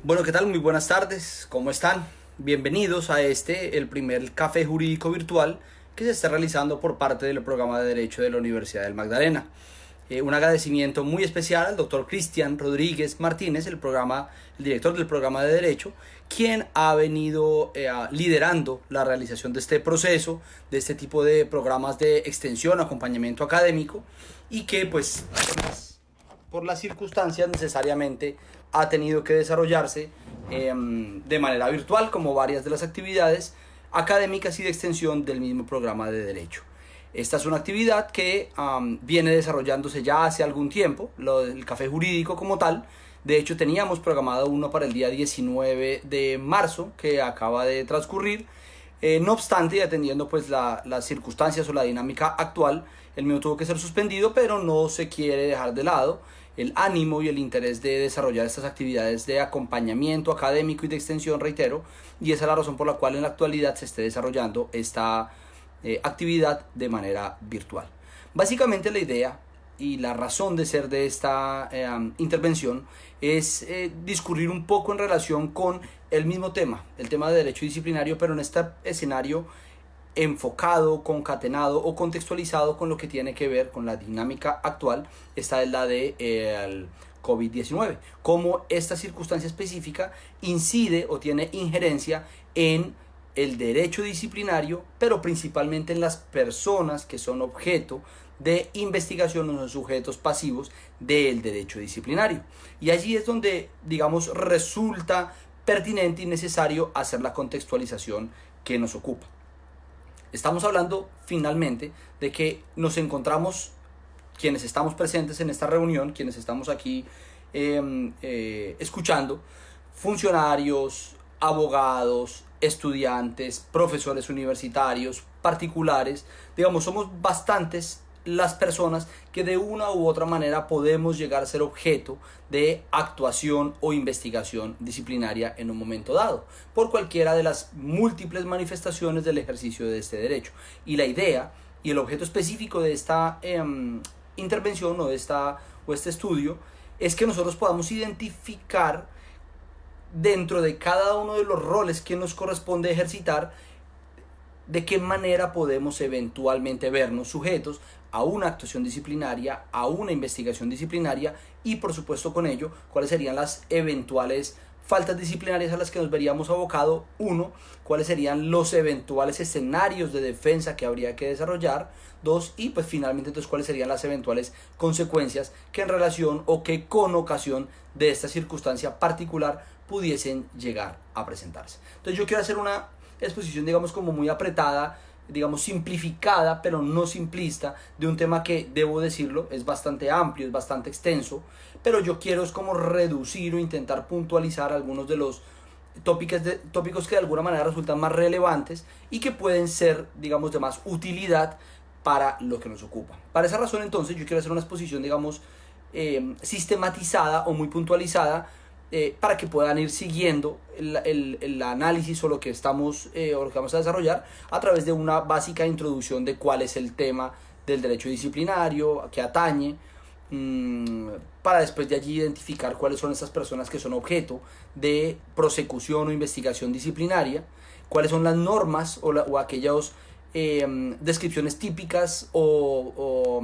Bueno, ¿qué tal? Muy buenas tardes, ¿cómo están? Bienvenidos a el primer café jurídico virtual que se está realizando por parte del programa de Derecho de la Universidad del Magdalena. Un agradecimiento muy especial al doctor Cristian Rodríguez Martínez, el director del programa de Derecho, quien ha venido liderando la realización de este proceso, de este tipo de programas de extensión, acompañamiento académico, y que pues por las circunstancias necesariamente ha tenido que desarrollarse de manera virtual, como varias de las actividades académicas y de extensión del mismo programa de Derecho. Esta es una actividad que viene desarrollándose ya hace algún tiempo, el café jurídico como tal. De hecho, teníamos programado uno para el día 19 de marzo, que acaba de transcurrir. No obstante, y atendiendo pues las circunstancias o la dinámica actual, el mismo tuvo que ser suspendido, pero no se quiere dejar de lado el ánimo y el interés de desarrollar estas actividades de acompañamiento académico y de extensión, reitero, y esa es la razón por la cual en la actualidad se esté desarrollando esta actividad de manera virtual. Básicamente la idea y la razón de ser de esta intervención es discurrir un poco en relación con el mismo tema, el tema de derecho disciplinario, pero en este escenario enfocado, concatenado o contextualizado con lo que tiene que ver con la dinámica actual. Esta es la de el COVID-19, cómo esta circunstancia específica incide o tiene injerencia en el derecho disciplinario, pero principalmente en las personas que son objeto de investigación o son sujetos pasivos del derecho disciplinario. Y allí es donde, digamos, resulta pertinente y necesario hacer la contextualización que nos ocupa. Estamos hablando finalmente de que nos encontramos, quienes estamos presentes en esta reunión, quienes estamos aquí escuchando, funcionarios, abogados, estudiantes, profesores universitarios, particulares, digamos, somos bastantes las personas que de una u otra manera podemos llegar a ser objeto de actuación o investigación disciplinaria en un momento dado, por cualquiera de las múltiples manifestaciones del ejercicio de este derecho. Y la idea y el objeto específico de esta intervención o este estudio es que nosotros podamos identificar dentro de cada uno de los roles que nos corresponde ejercitar, de qué manera podemos eventualmente vernos sujetos a una actuación disciplinaria, a una investigación disciplinaria y por supuesto con ello cuáles serían las eventuales faltas disciplinarias a las que nos veríamos abocado. Uno, cuáles serían los eventuales escenarios de defensa que habría que desarrollar. Dos, y pues finalmente entonces cuáles serían las eventuales consecuencias que en relación o que con ocasión de esta circunstancia particular pudiesen llegar a presentarse. Entonces yo quiero hacer una exposición, digamos, como muy apretada, digamos, simplificada, pero no simplista, de un tema que, debo decirlo, es bastante amplio, es bastante extenso, pero yo quiero es como reducir o intentar puntualizar algunos de los tópicos que de alguna manera resultan más relevantes y que pueden ser, digamos, de más utilidad para lo que nos ocupa. Para esa razón, entonces, yo quiero hacer una exposición, digamos, sistematizada o muy puntualizada, para que puedan ir siguiendo el análisis o lo que vamos a desarrollar a través de una básica introducción de cuál es el tema del derecho disciplinario que atañe, para después de allí identificar cuáles son esas personas que son objeto de prosecución o investigación disciplinaria, cuáles son las normas o aquellas descripciones típicas o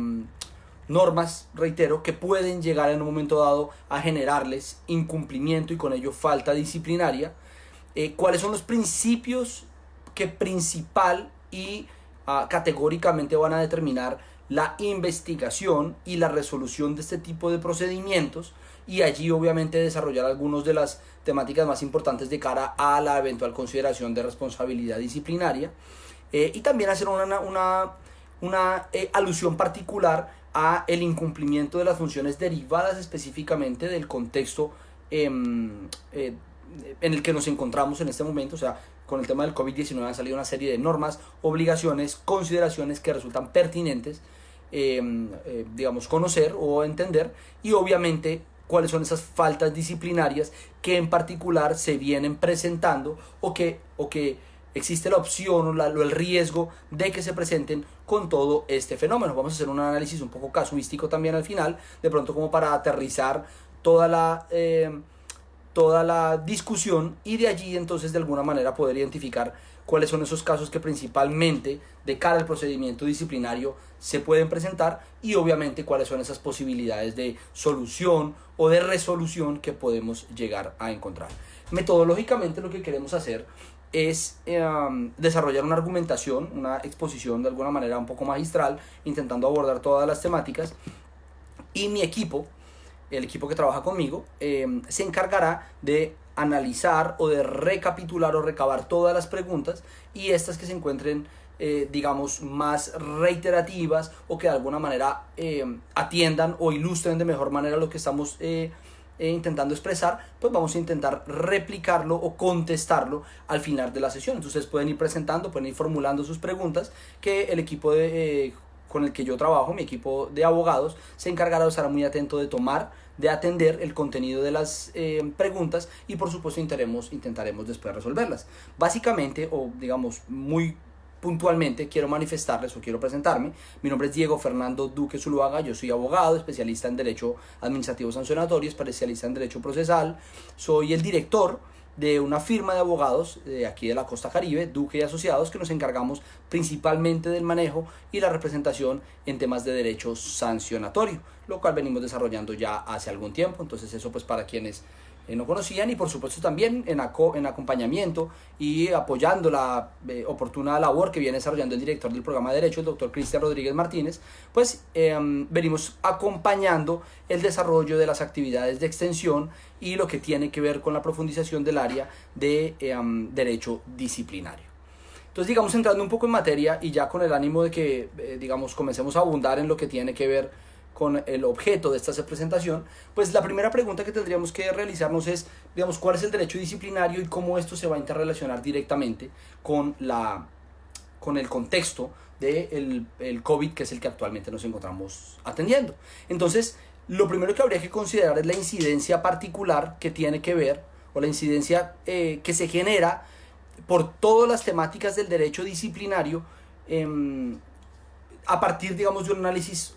normas, reitero, que pueden llegar en un momento dado a generarles incumplimiento y con ello falta disciplinaria. ¿Cuáles son los principios que principal y categóricamente van a determinar la investigación y la resolución de este tipo de procedimientos? Y allí obviamente desarrollar algunas de las temáticas más importantes de cara a la eventual consideración de responsabilidad disciplinaria, y también hacer una alusión particular a el incumplimiento de las funciones derivadas específicamente del contexto en el que nos encontramos en este momento. O sea, con el tema del COVID-19 han salido una serie de normas, obligaciones, consideraciones que resultan pertinentes, digamos, conocer o entender, y obviamente cuáles son esas faltas disciplinarias que en particular se vienen presentando o que existe la opción o el riesgo de que se presenten con todo este fenómeno. Vamos a hacer un análisis un poco casuístico también al final, de pronto como para aterrizar toda toda la discusión y de allí entonces de alguna manera poder identificar cuáles son esos casos que principalmente de cara al procedimiento disciplinario se pueden presentar y obviamente cuáles son esas posibilidades de solución o de resolución que podemos llegar a encontrar. Metodológicamente lo que queremos hacer es desarrollar una argumentación, una exposición de alguna manera un poco magistral, intentando abordar todas las temáticas, y mi equipo, el equipo que trabaja conmigo, se encargará de analizar o de recapitular o recabar todas las preguntas y estas que se encuentren digamos más reiterativas o que de alguna manera atiendan o ilustren de mejor manera lo que estamos intentando expresar, pues vamos a intentar replicarlo o contestarlo al final de la sesión. Entonces pueden ir presentando, pueden ir formulando sus preguntas que el equipo con el que yo trabajo, mi equipo de abogados, se encargará de estar muy atento de tomar, de atender el contenido de las preguntas y por supuesto intentaremos después resolverlas. Básicamente, o digamos muy puntualmente, quiero manifestarles o quiero presentarme. Mi nombre es Diego Fernando Duque Zuluaga, yo soy abogado, especialista en Derecho Administrativo Sancionatorio, especialista en Derecho Procesal. Soy el director de una firma de abogados de aquí de la costa Caribe, Duque y Asociados, que nos encargamos principalmente del manejo y la representación en temas de derecho sancionatorio, lo cual venimos desarrollando ya hace algún tiempo. Entonces eso pues para quienes no conocían, y por supuesto también en acompañamiento y apoyando la oportuna labor que viene desarrollando el director del programa de Derecho, el doctor Cristian Rodríguez Martínez, pues venimos acompañando el desarrollo de las actividades de extensión y lo que tiene que ver con la profundización del área de derecho disciplinario. Entonces, digamos, entrando un poco en materia y ya con el ánimo de que, digamos, comencemos a abundar en lo que tiene que ver con el objeto de esta presentación, pues la primera pregunta que tendríamos que realizarnos es, digamos, cuál es el derecho disciplinario y cómo esto se va a interrelacionar directamente con el contexto del COVID, que es el que actualmente nos encontramos atendiendo. Entonces, lo primero que habría que considerar es la incidencia particular que tiene que ver, o la incidencia que se genera por todas las temáticas del derecho disciplinario a partir, digamos, de un análisis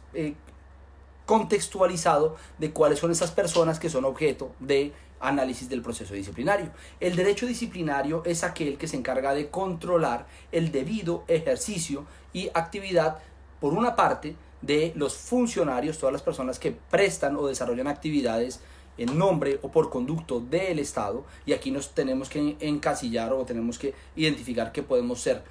contextualizado de cuáles son esas personas que son objeto de análisis del proceso disciplinario. El derecho disciplinario es aquel que se encarga de controlar el debido ejercicio y actividad, por una parte, de los funcionarios, todas las personas que prestan o desarrollan actividades en nombre o por conducto del Estado, y aquí nos tenemos que encasillar o tenemos que identificar que pueden ser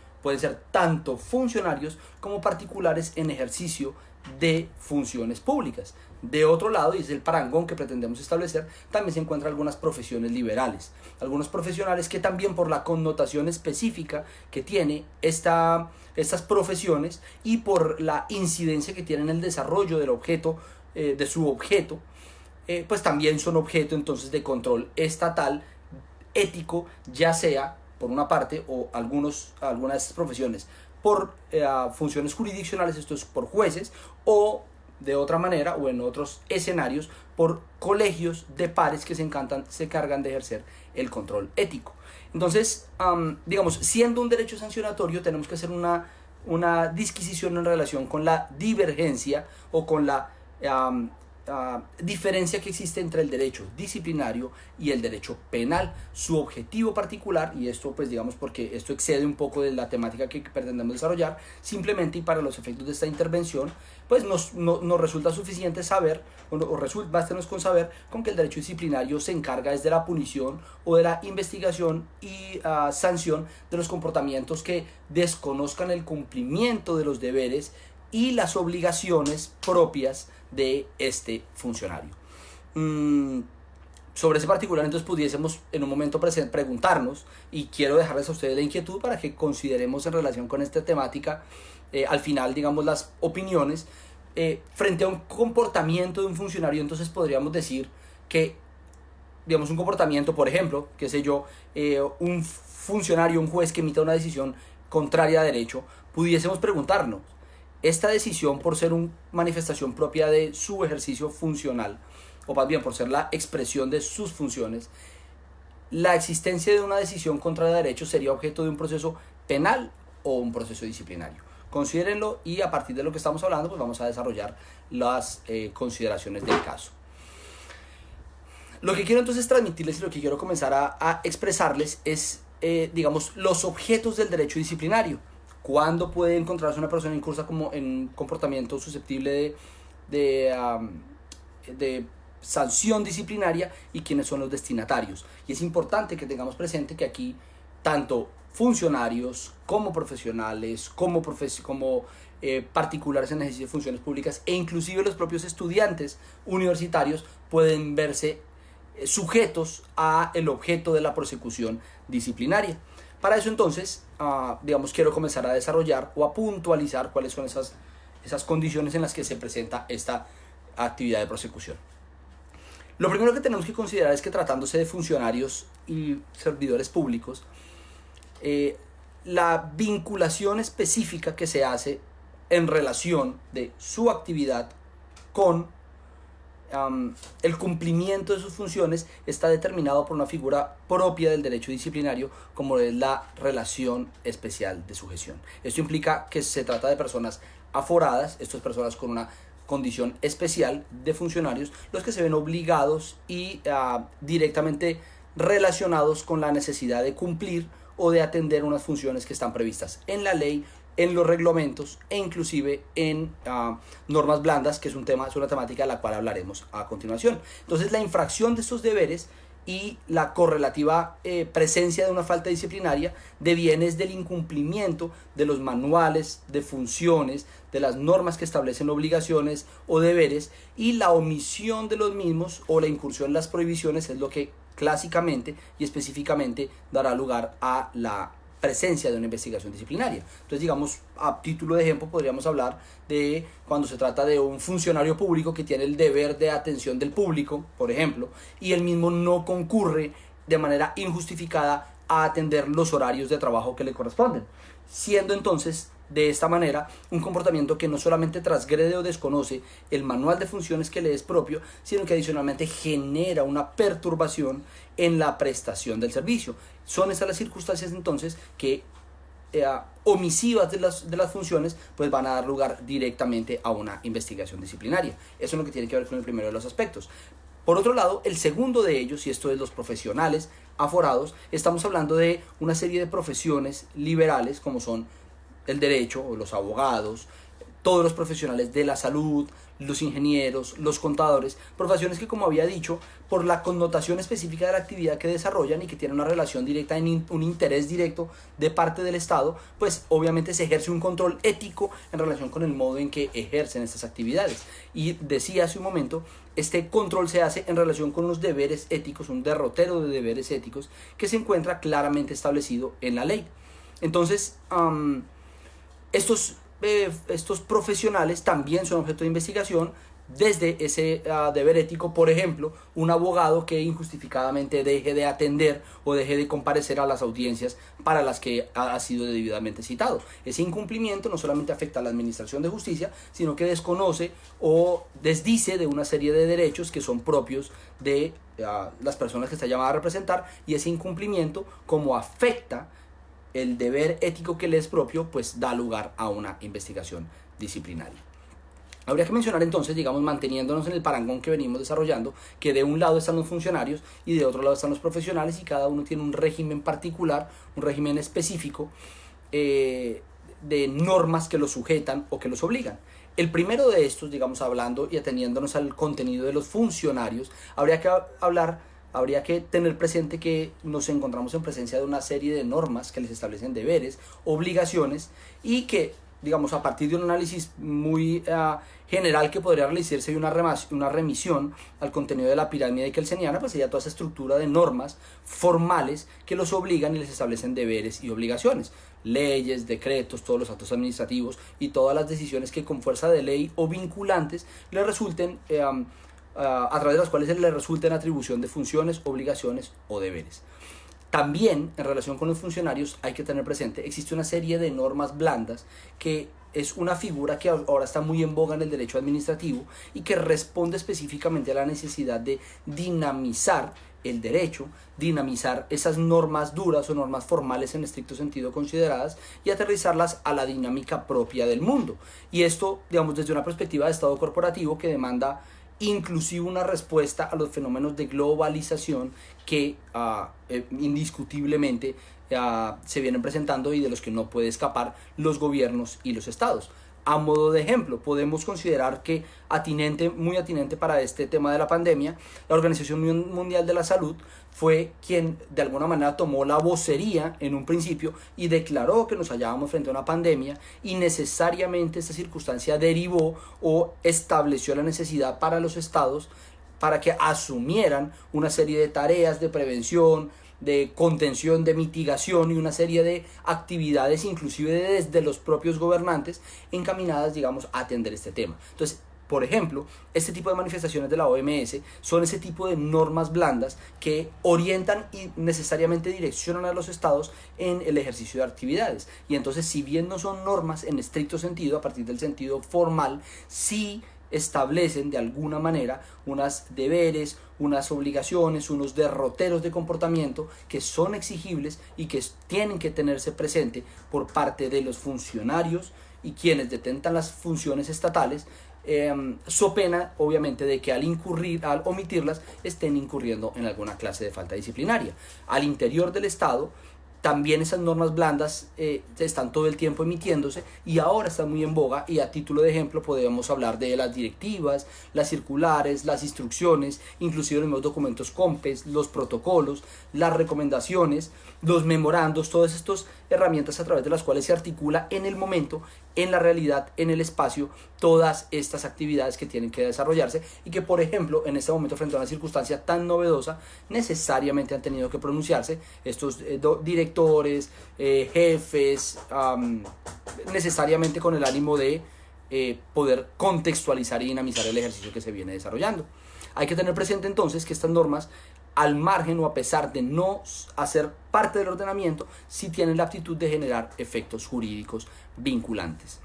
tanto funcionarios como particulares en ejercicio de funciones públicas. De otro lado, y es el parangón que pretendemos establecer, también se encuentran algunas profesiones liberales, algunos profesionales que también por la connotación específica que tiene estas profesiones y por la incidencia que tienen en el desarrollo del objeto, de su objeto, pues también son objeto entonces de control estatal ético, ya sea por una parte o algunas de estas profesiones por funciones jurisdiccionales, esto es por jueces, o de otra manera o en otros escenarios por colegios de pares que se encargan de ejercer el control ético. Entonces, digamos, siendo un derecho sancionatorio, tenemos que hacer una disquisición en relación con la divergencia o con la diferencia que existe entre el derecho disciplinario y el derecho penal. Su objetivo particular, y esto pues digamos porque esto excede un poco de la temática que pretendemos desarrollar, simplemente y para los efectos de esta intervención, pues nos resulta suficiente saber, bástenos con saber con que el derecho disciplinario se encarga desde la punición o de la investigación y sanción de los comportamientos que desconozcan el cumplimiento de los deberes y las obligaciones propias de este funcionario. Sobre ese particular, entonces pudiésemos en un momento preguntarnos, y quiero dejarles a ustedes la inquietud para que consideremos en relación con esta temática, al final, digamos, las opiniones frente a un comportamiento de un funcionario. Entonces podríamos decir que, digamos, un comportamiento, por ejemplo, qué sé yo, un funcionario, un juez que emita una decisión contraria a derecho, pudiésemos preguntarnos, esta decisión, por ser una manifestación propia de su ejercicio funcional, o más bien por ser la expresión de sus funciones, la existencia de una decisión contra el derecho sería objeto de un proceso penal o un proceso disciplinario. Considérenlo, y a partir de lo que estamos hablando, pues vamos a desarrollar las consideraciones del caso. Lo que quiero entonces transmitirles y lo que quiero comenzar a expresarles es, digamos, los objetos del derecho disciplinario. ¿Cuándo puede encontrarse una persona incursa como en un comportamiento susceptible de sanción disciplinaria y quiénes son los destinatarios? Y es importante que tengamos presente que aquí tanto funcionarios como profesionales, como particulares en ejercicio de funciones públicas e inclusive los propios estudiantes universitarios pueden verse sujetos a el objeto de la persecución disciplinaria. Para eso entonces, digamos, quiero comenzar a desarrollar o a puntualizar cuáles son esas condiciones en las que se presenta esta actividad de persecución. Lo primero que tenemos que considerar es que tratándose de funcionarios y servidores públicos, la vinculación específica que se hace en relación de su actividad con el cumplimiento de sus funciones está determinado por una figura propia del derecho disciplinario, como es la relación especial de sujeción. Esto implica que se trata de personas aforadas, estas personas con una condición especial de funcionarios, los que se ven obligados y directamente relacionados con la necesidad de cumplir o de atender unas funciones que están previstas en la ley, en los reglamentos e inclusive en normas blandas, que es una temática de la cual hablaremos a continuación. Entonces, la infracción de estos deberes y la correlativa presencia de una falta disciplinaria deviene del incumplimiento de los manuales de funciones, de las normas que establecen obligaciones o deberes, y la omisión de los mismos o la incursión en las prohibiciones es lo que clásicamente y específicamente dará lugar a la presencia de una investigación disciplinaria. Entonces, digamos, a título de ejemplo podríamos hablar de cuando se trata de un funcionario público que tiene el deber de atención del público, por ejemplo, y el mismo no concurre de manera injustificada a atender los horarios de trabajo que le corresponden, siendo entonces de esta manera un comportamiento que no solamente transgrede o desconoce el manual de funciones que le es propio, sino que adicionalmente genera una perturbación en la prestación del servicio. Son esas las circunstancias entonces que omisivas de las funciones pues van a dar lugar directamente a una investigación disciplinaria. Eso es lo que tiene que ver con el primero de los aspectos. Por otro lado, el segundo de ellos, y esto es los profesionales aforados, estamos hablando de una serie de profesiones liberales como son el derecho o los abogados, todos los profesionales de la salud, los ingenieros, los contadores, profesiones que, como había dicho, por la connotación específica de la actividad que desarrollan y que tienen una relación directa, un interés directo de parte del Estado, pues obviamente se ejerce un control ético en relación con el modo en que ejercen estas actividades. Y decía hace un momento, este control se hace en relación con unos deberes éticos, un derrotero de deberes éticos que se encuentra claramente establecido en la ley. Entonces, estos profesionales también son objeto de investigación desde ese deber ético. Por ejemplo, un abogado que injustificadamente deje de atender o deje de comparecer a las audiencias para las que ha sido debidamente citado. Ese incumplimiento no solamente afecta a la administración de justicia, sino que desconoce o desdice de una serie de derechos que son propios de las personas que está llamada a representar, y ese incumplimiento, como afecta el deber ético que le es propio, pues da lugar a una investigación disciplinaria. Habría que mencionar entonces, digamos, manteniéndonos en el parangón que venimos desarrollando, que de un lado están los funcionarios y de otro lado están los profesionales, y cada uno tiene un régimen particular, un régimen específico de normas que los sujetan o que los obligan. El primero de estos, digamos, hablando y ateniéndonos al contenido de los funcionarios, habría que tener presente que nos encontramos en presencia de una serie de normas que les establecen deberes, obligaciones, y que, digamos, a partir de un análisis muy general que podría realizarse y una remisión al contenido de la pirámide kelseniana, pues sería toda esa estructura de normas formales que los obligan y les establecen deberes y obligaciones. Leyes, decretos, todos los actos administrativos y todas las decisiones que con fuerza de ley o vinculantes les resulten a través de las cuales le resulten atribución de funciones, obligaciones o deberes. También, en relación con los funcionarios, hay que tener presente, existe una serie de normas blandas que es una figura que ahora está muy en boga en el derecho administrativo y que responde específicamente a la necesidad de dinamizar el derecho, dinamizar esas normas duras o normas formales en estricto sentido consideradas y aterrizarlas a la dinámica propia del mundo. Y esto, digamos, desde una perspectiva de Estado corporativo que demanda inclusive una respuesta a los fenómenos de globalización que indiscutiblemente se vienen presentando y de los que no puede escapar los gobiernos y los estados. A modo de ejemplo, podemos considerar que muy atinente para este tema de la pandemia, la Organización Mundial de la Salud fue quien de alguna manera tomó la vocería en un principio y declaró que nos hallábamos frente a una pandemia, y necesariamente esta circunstancia derivó o estableció la necesidad para los estados para que asumieran una serie de tareas de prevención, de contención, de mitigación y una serie de actividades, inclusive desde los propios gobernantes, encaminadas, digamos, a atender este tema. Entonces, por ejemplo, este tipo de manifestaciones de la OMS son ese tipo de normas blandas que orientan y necesariamente direccionan a los estados en el ejercicio de actividades. Y entonces, si bien no son normas en estricto sentido, a partir del sentido formal, sí establecen de alguna manera unos deberes, unas obligaciones, unos derroteros de comportamiento que son exigibles y que tienen que tenerse presente por parte de los funcionarios y quienes detentan las funciones estatales, so pena obviamente de que al omitirlas estén incurriendo en alguna clase de falta disciplinaria. Al interior del Estado también esas normas blandas están todo el tiempo emitiéndose y ahora están muy en boga, y a título de ejemplo podemos hablar de las directivas, las circulares, las instrucciones, inclusive los mismos documentos COMPES, los protocolos, las recomendaciones, los memorandos, todas estas herramientas a través de las cuales se articula en el momento, en la realidad, en el espacio, todas estas actividades que tienen que desarrollarse y que, por ejemplo, en este momento frente a una circunstancia tan novedosa, necesariamente han tenido que pronunciarse estos directores, jefes, necesariamente con el ánimo de poder contextualizar y dinamizar el ejercicio que se viene desarrollando. Hay que tener presente entonces que estas normas, al margen o a pesar de no hacer parte del ordenamiento, sí tienen la aptitud de generar efectos jurídicos vinculantes.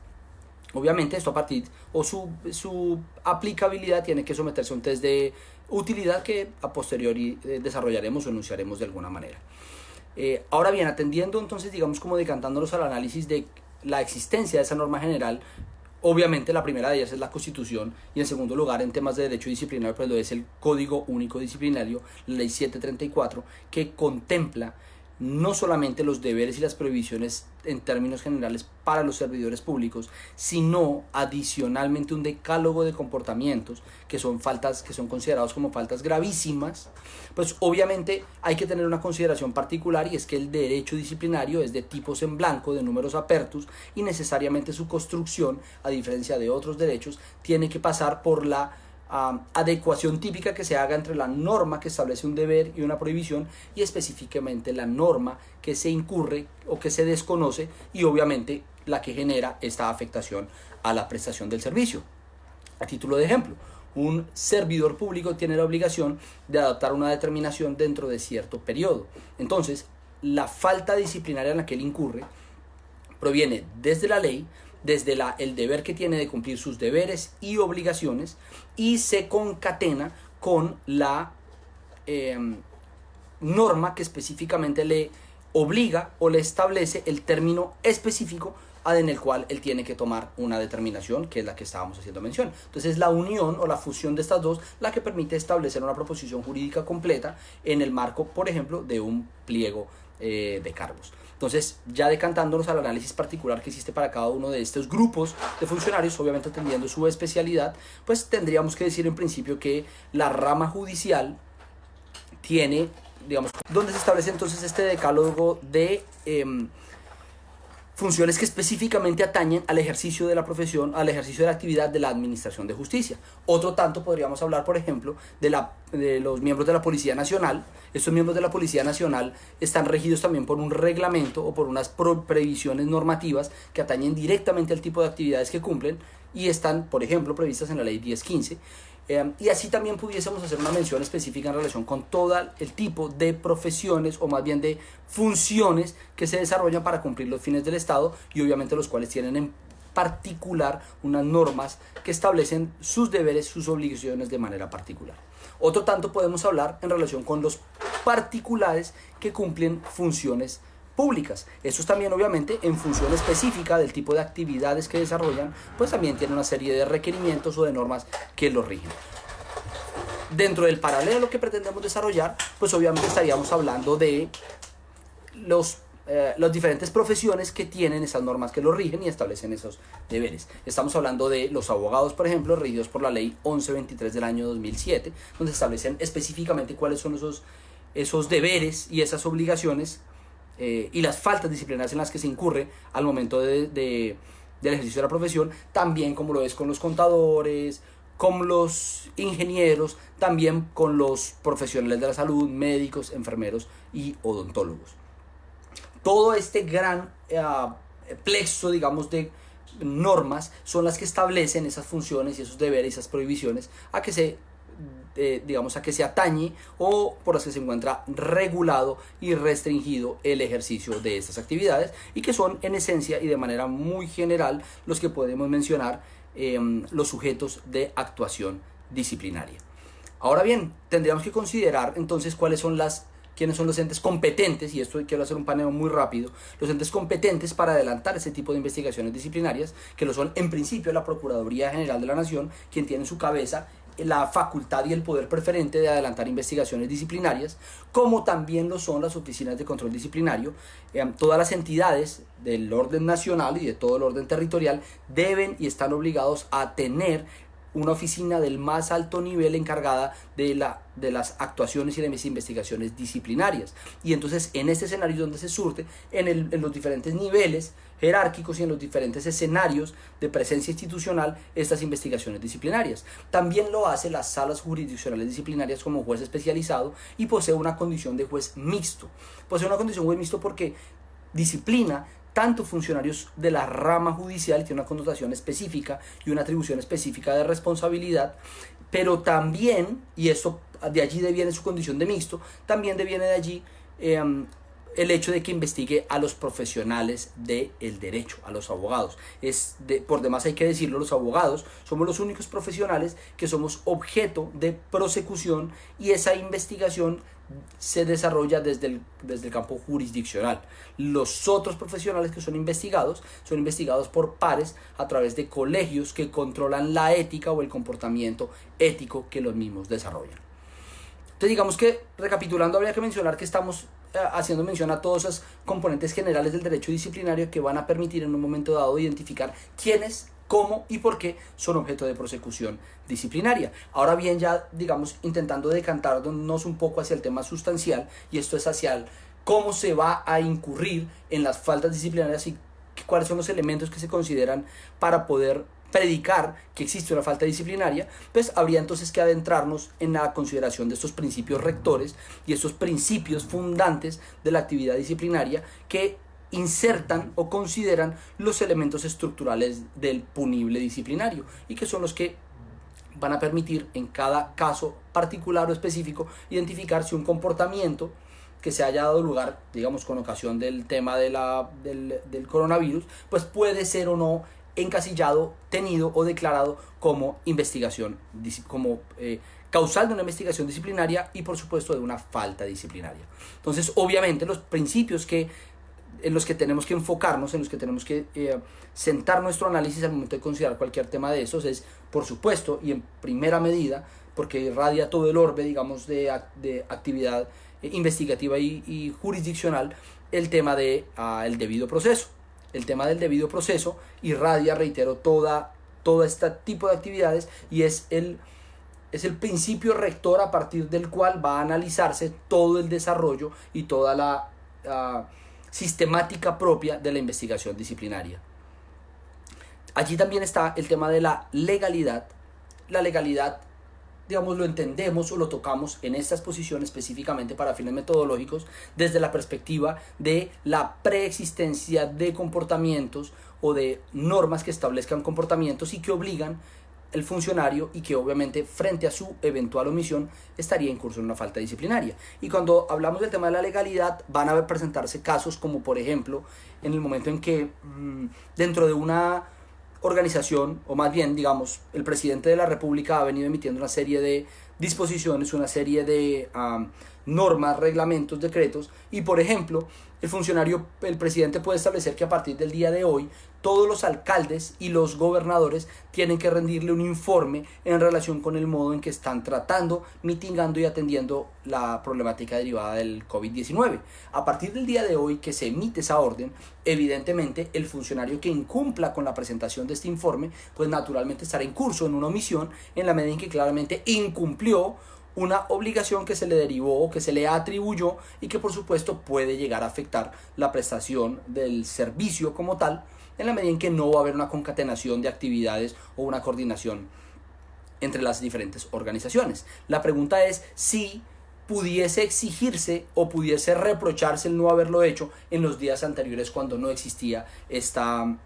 Obviamente esto a partir, o su aplicabilidad tiene que someterse a un test de utilidad que a posteriori desarrollaremos o enunciaremos de alguna manera. Ahora bien, atendiendo entonces, digamos, como decantándonos al análisis de la existencia de esa norma general, obviamente la primera de ellas es la Constitución, y en segundo lugar, en temas de derecho disciplinario, pues lo es el Código Único Disciplinario, la Ley 734, que contempla no solamente los deberes y las prohibiciones en términos generales para los servidores públicos, sino adicionalmente un decálogo de comportamientos que son considerados como faltas gravísimas. Pues obviamente hay que tener una consideración particular, y es que el derecho disciplinario es de tipos en blanco, de números apertus, y necesariamente su construcción, a diferencia de otros derechos, tiene que pasar por la adecuación típica que se haga entre la norma que establece un deber y una prohibición, y específicamente la norma que se incurre o que se desconoce, y obviamente la que genera esta afectación a la prestación del servicio. A título de ejemplo, un servidor público tiene la obligación de adoptar una determinación dentro de cierto periodo. Entonces, la falta disciplinaria en la que él incurre proviene desde la ley, desde el deber que tiene de cumplir sus deberes y obligaciones, y se concatena con la norma que específicamente le obliga o le establece el término específico en el cual él tiene que tomar una determinación, que es la que estábamos haciendo mención. Entonces es la unión o la fusión de estas dos la que permite establecer una proposición jurídica completa en el marco, por ejemplo, de un pliego de cargos. Entonces, ya decantándonos al análisis particular que existe para cada uno de estos grupos de funcionarios, obviamente atendiendo su especialidad, pues tendríamos que decir en principio que la rama judicial tiene, digamos, donde se establece entonces este decálogo de funciones que específicamente atañen al ejercicio de la profesión, al ejercicio de la actividad de la administración de justicia. Otro tanto podríamos hablar, por ejemplo, de los miembros de la Policía Nacional. Estos miembros de la Policía Nacional están regidos también por un reglamento o por unas previsiones normativas que atañen directamente al tipo de actividades que cumplen, y están, por ejemplo, previstas en la Ley 1015. Y así también pudiésemos hacer una mención específica en relación con todo el tipo de profesiones, o más bien de funciones que se desarrollan para cumplir los fines del Estado, y obviamente los cuales tienen en particular unas normas que establecen sus deberes, sus obligaciones de manera particular. Otro tanto podemos hablar en relación con los particulares que cumplen funciones públicas. Estos también, obviamente, en función específica del tipo de actividades que desarrollan, pues también tienen una serie de requerimientos o de normas que los rigen. Dentro del paralelo que pretendemos desarrollar, pues obviamente estaríamos hablando de las diferentes profesiones que tienen esas normas que los rigen y establecen esos deberes. Estamos hablando de los abogados, por ejemplo, regidos por la ley 1123 del año 2007, donde se establecen específicamente cuáles son esos deberes y esas obligaciones y las faltas disciplinarias en las que se incurre al momento del ejercicio de la profesión, también como lo es con los contadores, con los ingenieros, también con los profesionales de la salud, médicos, enfermeros y odontólogos. Todo este gran plexo, digamos, de normas son las que establecen esas funciones y esos deberes y esas prohibiciones a que se atañe o por las que se encuentra regulado y restringido el ejercicio de estas actividades, y que son en esencia y de manera muy general los que podemos mencionar los sujetos de actuación disciplinaria. Ahora bien, tendríamos que considerar entonces quiénes son los entes competentes, y esto quiero hacer un paneo muy rápido, los entes competentes para adelantar ese tipo de investigaciones disciplinarias, que lo son en principio la Procuraduría General de la Nación, quien tiene en su cabeza la facultad y el poder preferente de adelantar investigaciones disciplinarias, como también lo son las oficinas de control disciplinario. Todas las entidades del orden nacional y de todo el orden territorial deben y están obligados a tener una oficina del más alto nivel encargada de las actuaciones y de las investigaciones disciplinarias. Y entonces en este escenario donde se surte, en los diferentes niveles jerárquicos y en los diferentes escenarios de presencia institucional, estas investigaciones disciplinarias. También lo hace las salas jurisdiccionales disciplinarias como juez especializado, y posee una condición de juez mixto. Posee una condición de juez mixto porque disciplina tanto funcionarios de la rama judicial, tiene una connotación específica y una atribución específica de responsabilidad, pero también, y esto de allí deviene su condición de mixto, también deviene de allí el hecho de que investigue a los profesionales del derecho, a los abogados. Por demás hay que decirlo, los abogados somos los únicos profesionales que somos objeto de prosecución, y esa investigación se desarrolla desde el campo jurisdiccional. Los otros profesionales que son investigados por pares a través de colegios que controlan la ética o el comportamiento ético que los mismos desarrollan. Entonces, digamos que, recapitulando, habría que mencionar que estamos haciendo mención a todos esos componentes generales del derecho disciplinario que van a permitir en un momento dado identificar quiénes, cómo y por qué son objeto de prosecución disciplinaria. Ahora bien, ya digamos intentando decantarnos un poco hacia el tema sustancial, y esto es hacia cómo se va a incurrir en las faltas disciplinarias y cuáles son los elementos que se consideran para poder predicar que existe una falta disciplinaria, pues habría entonces que adentrarnos en la consideración de estos principios rectores y estos principios fundantes de la actividad disciplinaria que insertan o consideran los elementos estructurales del punible disciplinario, y que son los que van a permitir en cada caso particular o específico identificar si un comportamiento que se haya dado lugar, digamos, con ocasión del tema del coronavirus, pues puede ser o no encasillado, tenido o declarado como investigación, como causal de una investigación disciplinaria y por supuesto de una falta disciplinaria. Entonces, obviamente, los principios en los que tenemos que enfocarnos, en los que tenemos que sentar nuestro análisis al momento de considerar cualquier tema de esos es, por supuesto, y en primera medida, porque irradia todo el orbe, digamos, de actividad investigativa y jurisdiccional, el tema del debido proceso. El tema del debido proceso irradia, reitero, todo este tipo de actividades, y es el principio rector a partir del cual va a analizarse todo el desarrollo y toda la sistemática propia de la investigación disciplinaria. Allí también está el tema de la legalidad. La legalidad, digamos, lo entendemos o lo tocamos en esta exposición específicamente para fines metodológicos desde la perspectiva de la preexistencia de comportamientos o de normas que establezcan comportamientos y que obligan el funcionario, y que obviamente frente a su eventual omisión estaría incurso en una falta disciplinaria. Y cuando hablamos del tema de la legalidad, van a presentarse casos como, por ejemplo, en el momento en que dentro de una organización, o más bien, digamos, el presidente de la República ha venido emitiendo una serie de disposiciones, una serie de normas, reglamentos, decretos, y por ejemplo, el presidente puede establecer que a partir del día de hoy todos los alcaldes y los gobernadores tienen que rendirle un informe en relación con el modo en que están tratando, mitigando y atendiendo la problemática derivada del COVID-19. A partir del día de hoy que se emite esa orden, evidentemente el funcionario que incumpla con la presentación de este informe, pues naturalmente estará en curso en una omisión en la medida en que claramente incumplió una obligación que se le derivó o que se le atribuyó y que por supuesto puede llegar a afectar la prestación del servicio como tal, en la medida en que no va a haber una concatenación de actividades o una coordinación entre las diferentes organizaciones. La pregunta es si pudiese exigirse o pudiese reprocharse el no haberlo hecho en los días anteriores cuando no existía esta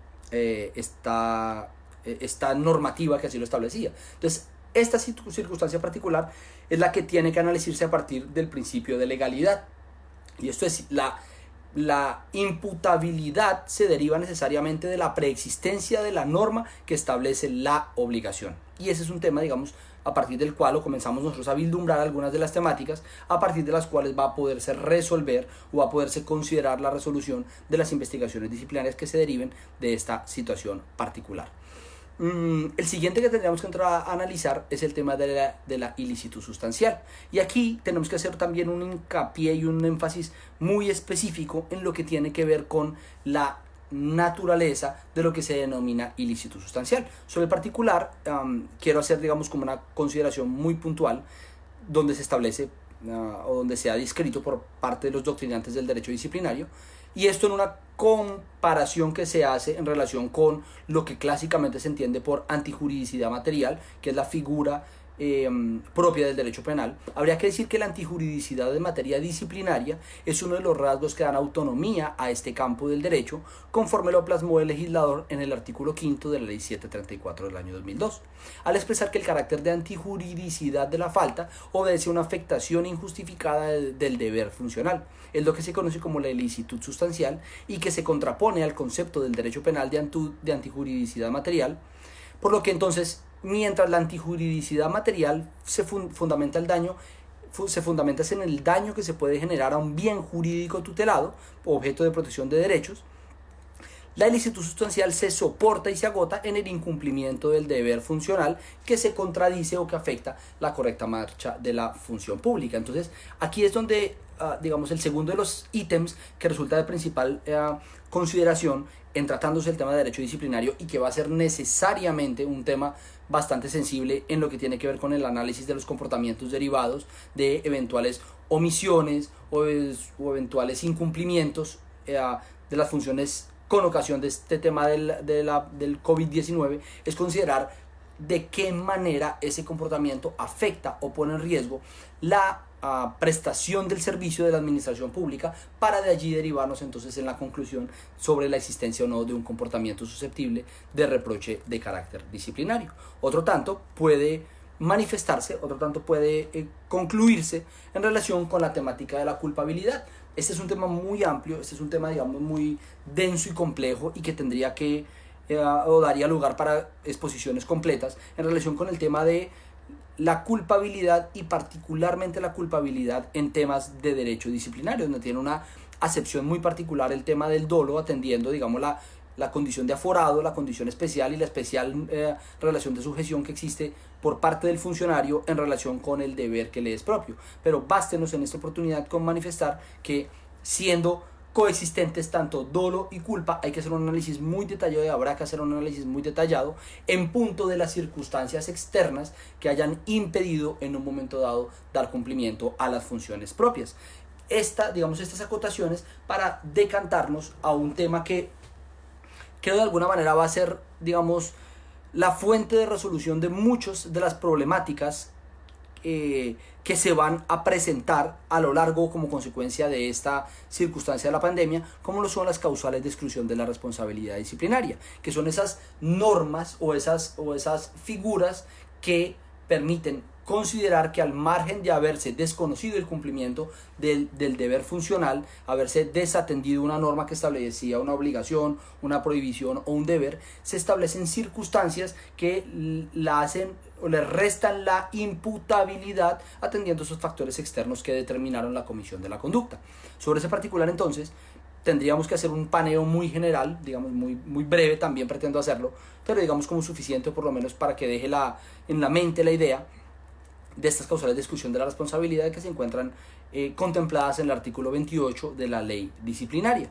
normativa que así lo establecía. Entonces, esta circunstancia particular es la que tiene que analizarse a partir del principio de legalidad. Y esto es, la imputabilidad se deriva necesariamente de la preexistencia de la norma que establece la obligación. Y ese es un tema, digamos, a partir del cual o comenzamos nosotros a vislumbrar algunas de las temáticas a partir de las cuales va a poderse resolver o va a poderse considerar la resolución de las investigaciones disciplinarias que se deriven de esta situación particular. El siguiente que tendríamos que entrar a analizar es el tema de la ilicitud sustancial. Y aquí tenemos que hacer también un hincapié y un énfasis muy específico en lo que tiene que ver con la naturaleza de lo que se denomina ilicitud sustancial. Sobre el particular, quiero hacer, digamos, como una consideración muy puntual donde se establece o donde se ha descrito por parte de los doctrinantes del derecho disciplinario, y esto en una comparación que se hace en relación con lo que clásicamente se entiende por antijuridicidad material, que es la figura propia del derecho penal. Habría que decir que la antijuridicidad de materia disciplinaria es uno de los rasgos que dan autonomía a este campo del derecho, conforme lo plasmó el legislador en el artículo 5 de la ley 734 del año 2002, al expresar que el carácter de antijuridicidad de la falta obedece a una afectación injustificada del deber funcional. Es lo que se conoce como la ilicitud sustancial y que se contrapone al concepto del derecho penal de antijuridicidad material, por lo que entonces, mientras la antijuridicidad material se fundamenta en el daño que se puede generar a un bien jurídico tutelado, objeto de protección de derechos, la ilicitud sustancial se soporta y se agota en el incumplimiento del deber funcional que se contradice o que afecta la correcta marcha de la función pública. Entonces, aquí es donde, digamos, el segundo de los ítems que resulta de principal consideración en tratándose el tema de derecho disciplinario y que va a ser necesariamente un tema bastante sensible en lo que tiene que ver con el análisis de los comportamientos derivados de eventuales omisiones o eventuales incumplimientos de las funciones con ocasión de este tema del COVID-19, es considerar de qué manera ese comportamiento afecta o pone en riesgo la prestación del servicio de la administración pública, para de allí derivarnos entonces en la conclusión sobre la existencia o no de un comportamiento susceptible de reproche de carácter disciplinario. Otro tanto puede manifestarse, otro tanto puede concluirse en relación con la temática de la culpabilidad. Este es un tema muy amplio, este es un tema, digamos, muy denso y complejo y que tendría que o daría lugar para exposiciones completas en relación con el tema de la culpabilidad y particularmente la culpabilidad en temas de derecho disciplinario, donde tiene una acepción muy particular el tema del dolo, atendiendo, digamos, la condición de aforado, la condición especial y la especial relación de sujeción que existe por parte del funcionario en relación con el deber que le es propio. Pero bástenos en esta oportunidad con manifestar que, siendo coexistentes tanto dolo y culpa, hay que hacer un análisis muy detallado, y habrá que hacer un análisis muy detallado en punto de las circunstancias externas que hayan impedido en un momento dado dar cumplimiento a las funciones propias. Estas acotaciones para decantarnos a un tema que creo de alguna manera va a ser, digamos, la fuente de resolución de muchas de las problemáticas que se van a presentar a lo largo como consecuencia de esta circunstancia de la pandemia, como lo son las causales de exclusión de la responsabilidad disciplinaria, que son esas normas o esas figuras que permiten considerar que al margen de haberse desconocido el cumplimiento del deber funcional, haberse desatendido una norma que establecía una obligación, una prohibición o un deber, se establecen circunstancias que la hacen o le restan la imputabilidad atendiendo esos factores externos que determinaron la comisión de la conducta. Sobre ese particular, entonces, tendríamos que hacer un paneo muy general, digamos muy breve, también pretendo hacerlo, pero digamos como suficiente por lo menos para que deje en la mente la idea de estas causales de exclusión de la responsabilidad que se encuentran contempladas en el artículo 28 de la ley disciplinaria.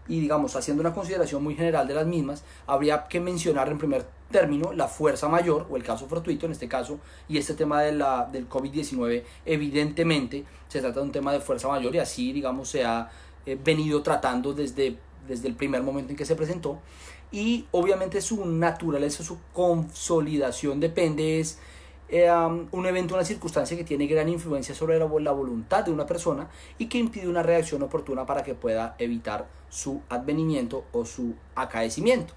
Y digamos, haciendo una consideración muy general de las mismas, habría que mencionar en primer término la fuerza mayor o el caso fortuito en este caso, y este tema del COVID-19 evidentemente se trata de un tema de fuerza mayor y así digamos se ha venido tratando desde el primer momento en que se presentó, y obviamente su naturaleza, su consolidación depende un evento, una circunstancia que tiene gran influencia sobre la voluntad de una persona y que impide una reacción oportuna para que pueda evitar su advenimiento o su acaecimiento.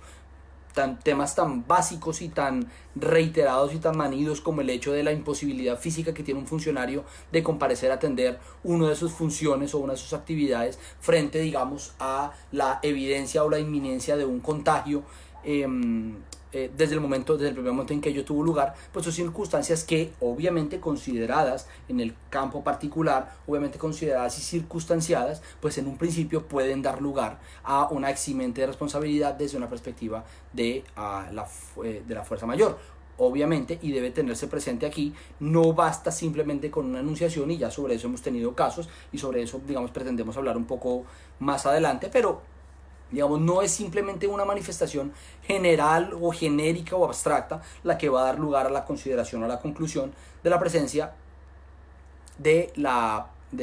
Temas tan básicos y tan reiterados y tan manidos como el hecho de la imposibilidad física que tiene un funcionario de comparecer a atender una de sus funciones o una de sus actividades frente, digamos, a la evidencia o la inminencia de un contagio desde el primer momento en que ello tuvo lugar, pues son circunstancias que obviamente consideradas en el campo particular, obviamente consideradas y circunstanciadas, pues en un principio pueden dar lugar a una eximente de responsabilidad desde una perspectiva de la fuerza mayor. Obviamente, y debe tenerse presente aquí, no basta simplemente con una enunciación, y ya sobre eso hemos tenido casos y sobre eso, digamos, pretendemos hablar un poco más adelante, pero digamos, no es simplemente una manifestación general o genérica o abstracta la que va a dar lugar a la consideración o a la conclusión de la presencia de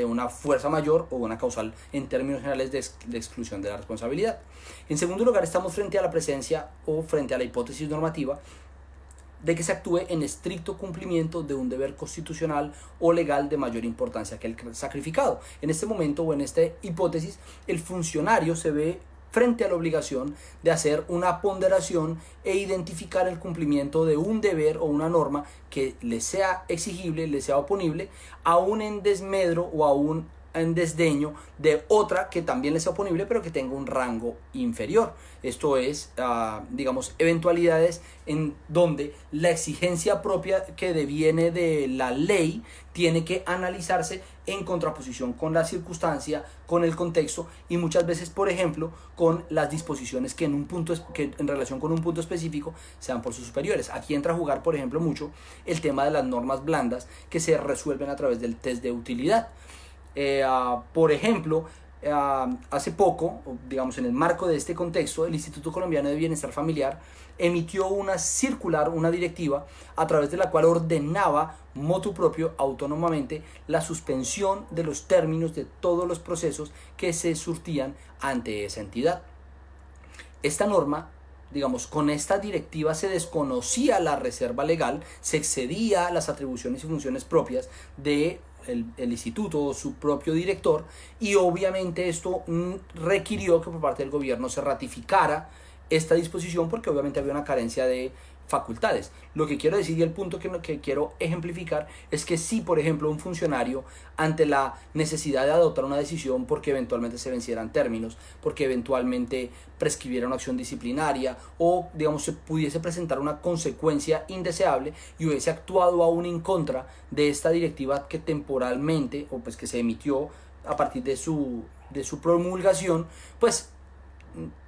una fuerza mayor o una causal en términos generales de exclusión de la responsabilidad. En segundo lugar, estamos frente a la presencia o frente a la hipótesis normativa de que se actúe en estricto cumplimiento de un deber constitucional o legal de mayor importancia que el sacrificado. En este momento o en esta hipótesis, el funcionario se ve frente a la obligación de hacer una ponderación e identificar el cumplimiento de un deber o una norma que le sea exigible, le sea oponible, aún en desmedro o aún en desdeño de otra que también le sea oponible pero que tenga un rango inferior. Esto es, digamos, eventualidades en donde la exigencia propia que deviene de la ley tiene que analizarse en contraposición con la circunstancia, con el contexto y muchas veces, por ejemplo, con las disposiciones que en relación con un punto específico sean por sus superiores. Aquí entra a jugar, por ejemplo, mucho el tema de las normas blandas que se resuelven a través del test de utilidad. Por ejemplo, hace poco, digamos en el marco de este contexto, el Instituto Colombiano de Bienestar Familiar emitió una circular, una directiva, a través de la cual ordenaba motu propio, autónomamente, la suspensión de los términos de todos los procesos que se surtían ante esa entidad. Esta norma, digamos, con esta directiva se desconocía la reserva legal, se excedía las atribuciones y funciones propias de el instituto o su propio director, y obviamente esto requirió que por parte del gobierno se ratificara esta disposición porque obviamente había una carencia de facultades. Lo que quiero decir y el punto que quiero ejemplificar es que si, por ejemplo, un funcionario, ante la necesidad de adoptar una decisión porque eventualmente se vencieran términos, porque eventualmente prescribiera una acción disciplinaria o, digamos, se pudiese presentar una consecuencia indeseable y hubiese actuado aún en contra de esta directiva que temporalmente, o pues que se emitió a partir de su promulgación, pues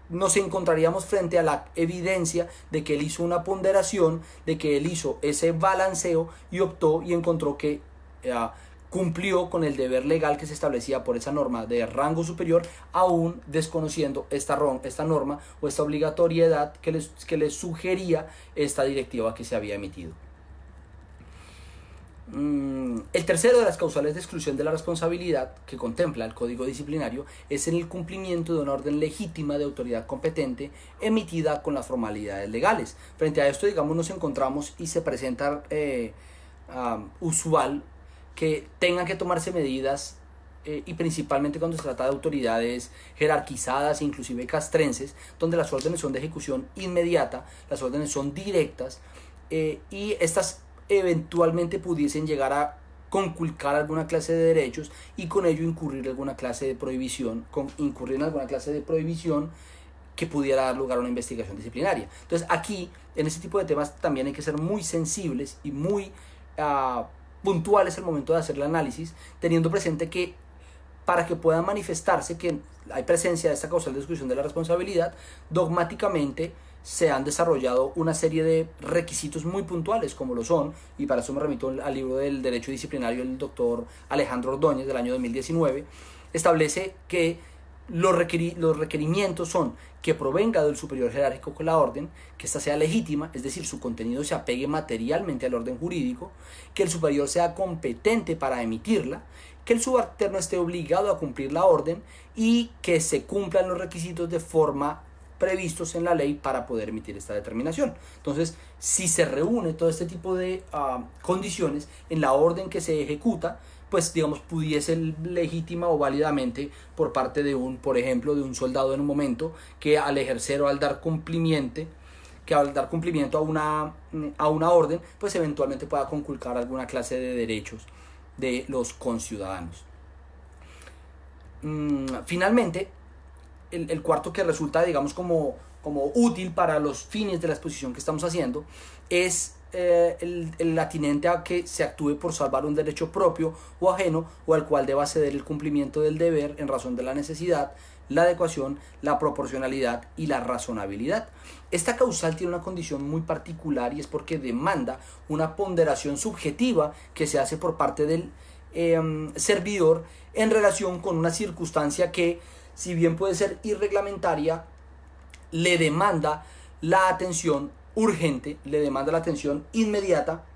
nos encontraríamos frente a la evidencia de que él hizo una ponderación, de que él hizo ese balanceo y optó y encontró que cumplió con el deber legal que se establecía por esa norma de rango superior, aún desconociendo esta norma o esta obligatoriedad que le sugería esta directiva que se había emitido. El tercero de las causales de exclusión de la responsabilidad que contempla el Código Disciplinario es en el cumplimiento de una orden legítima de autoridad competente emitida con las formalidades legales. Frente a esto, digamos, nos encontramos y se presenta usual que tengan que tomarse medidas y principalmente cuando se trata de autoridades jerarquizadas e inclusive castrenses, donde las órdenes son de ejecución inmediata, las órdenes son directas y estas eventualmente pudiesen llegar a conculcar alguna clase de derechos y con ello incurrir en alguna clase de prohibición, que pudiera dar lugar a una investigación disciplinaria. Entonces aquí, en este tipo de temas, también hay que ser muy sensibles y muy puntuales al momento de hacer el análisis, teniendo presente que para que pueda manifestarse que hay presencia de esta causal de exclusión de la responsabilidad, dogmáticamente se han desarrollado una serie de requisitos muy puntuales, como lo son, y para eso me remito al libro del Derecho Disciplinario del doctor Alejandro Ordóñez del año 2019, establece que los requerimientos son que provenga del superior jerárquico con la orden, que ésta sea legítima, es decir, su contenido se apegue materialmente al orden jurídico, que el superior sea competente para emitirla, que el subalterno esté obligado a cumplir la orden y que se cumplan los requisitos de forma previstos en la ley para poder emitir esta determinación. Entonces, si se reúne todo este tipo de condiciones en la orden que se ejecuta, pues digamos pudiese legítima o válidamente por parte de por ejemplo, de un soldado en un momento que al ejercer o al dar cumplimiento a una orden, pues eventualmente pueda conculcar alguna clase de derechos de los conciudadanos. Finalmente, el cuarto que resulta, digamos, como útil para los fines de la exposición que estamos haciendo es el atinente a que se actúe por salvar un derecho propio o ajeno o al cual deba ceder el cumplimiento del deber en razón de la necesidad, la adecuación, la proporcionalidad y la razonabilidad. Esta causal tiene una condición muy particular y es porque demanda una ponderación subjetiva que se hace por parte del servidor en relación con una circunstancia que, si bien puede ser irreglamentaria, le demanda la atención urgente, le demanda la atención inmediata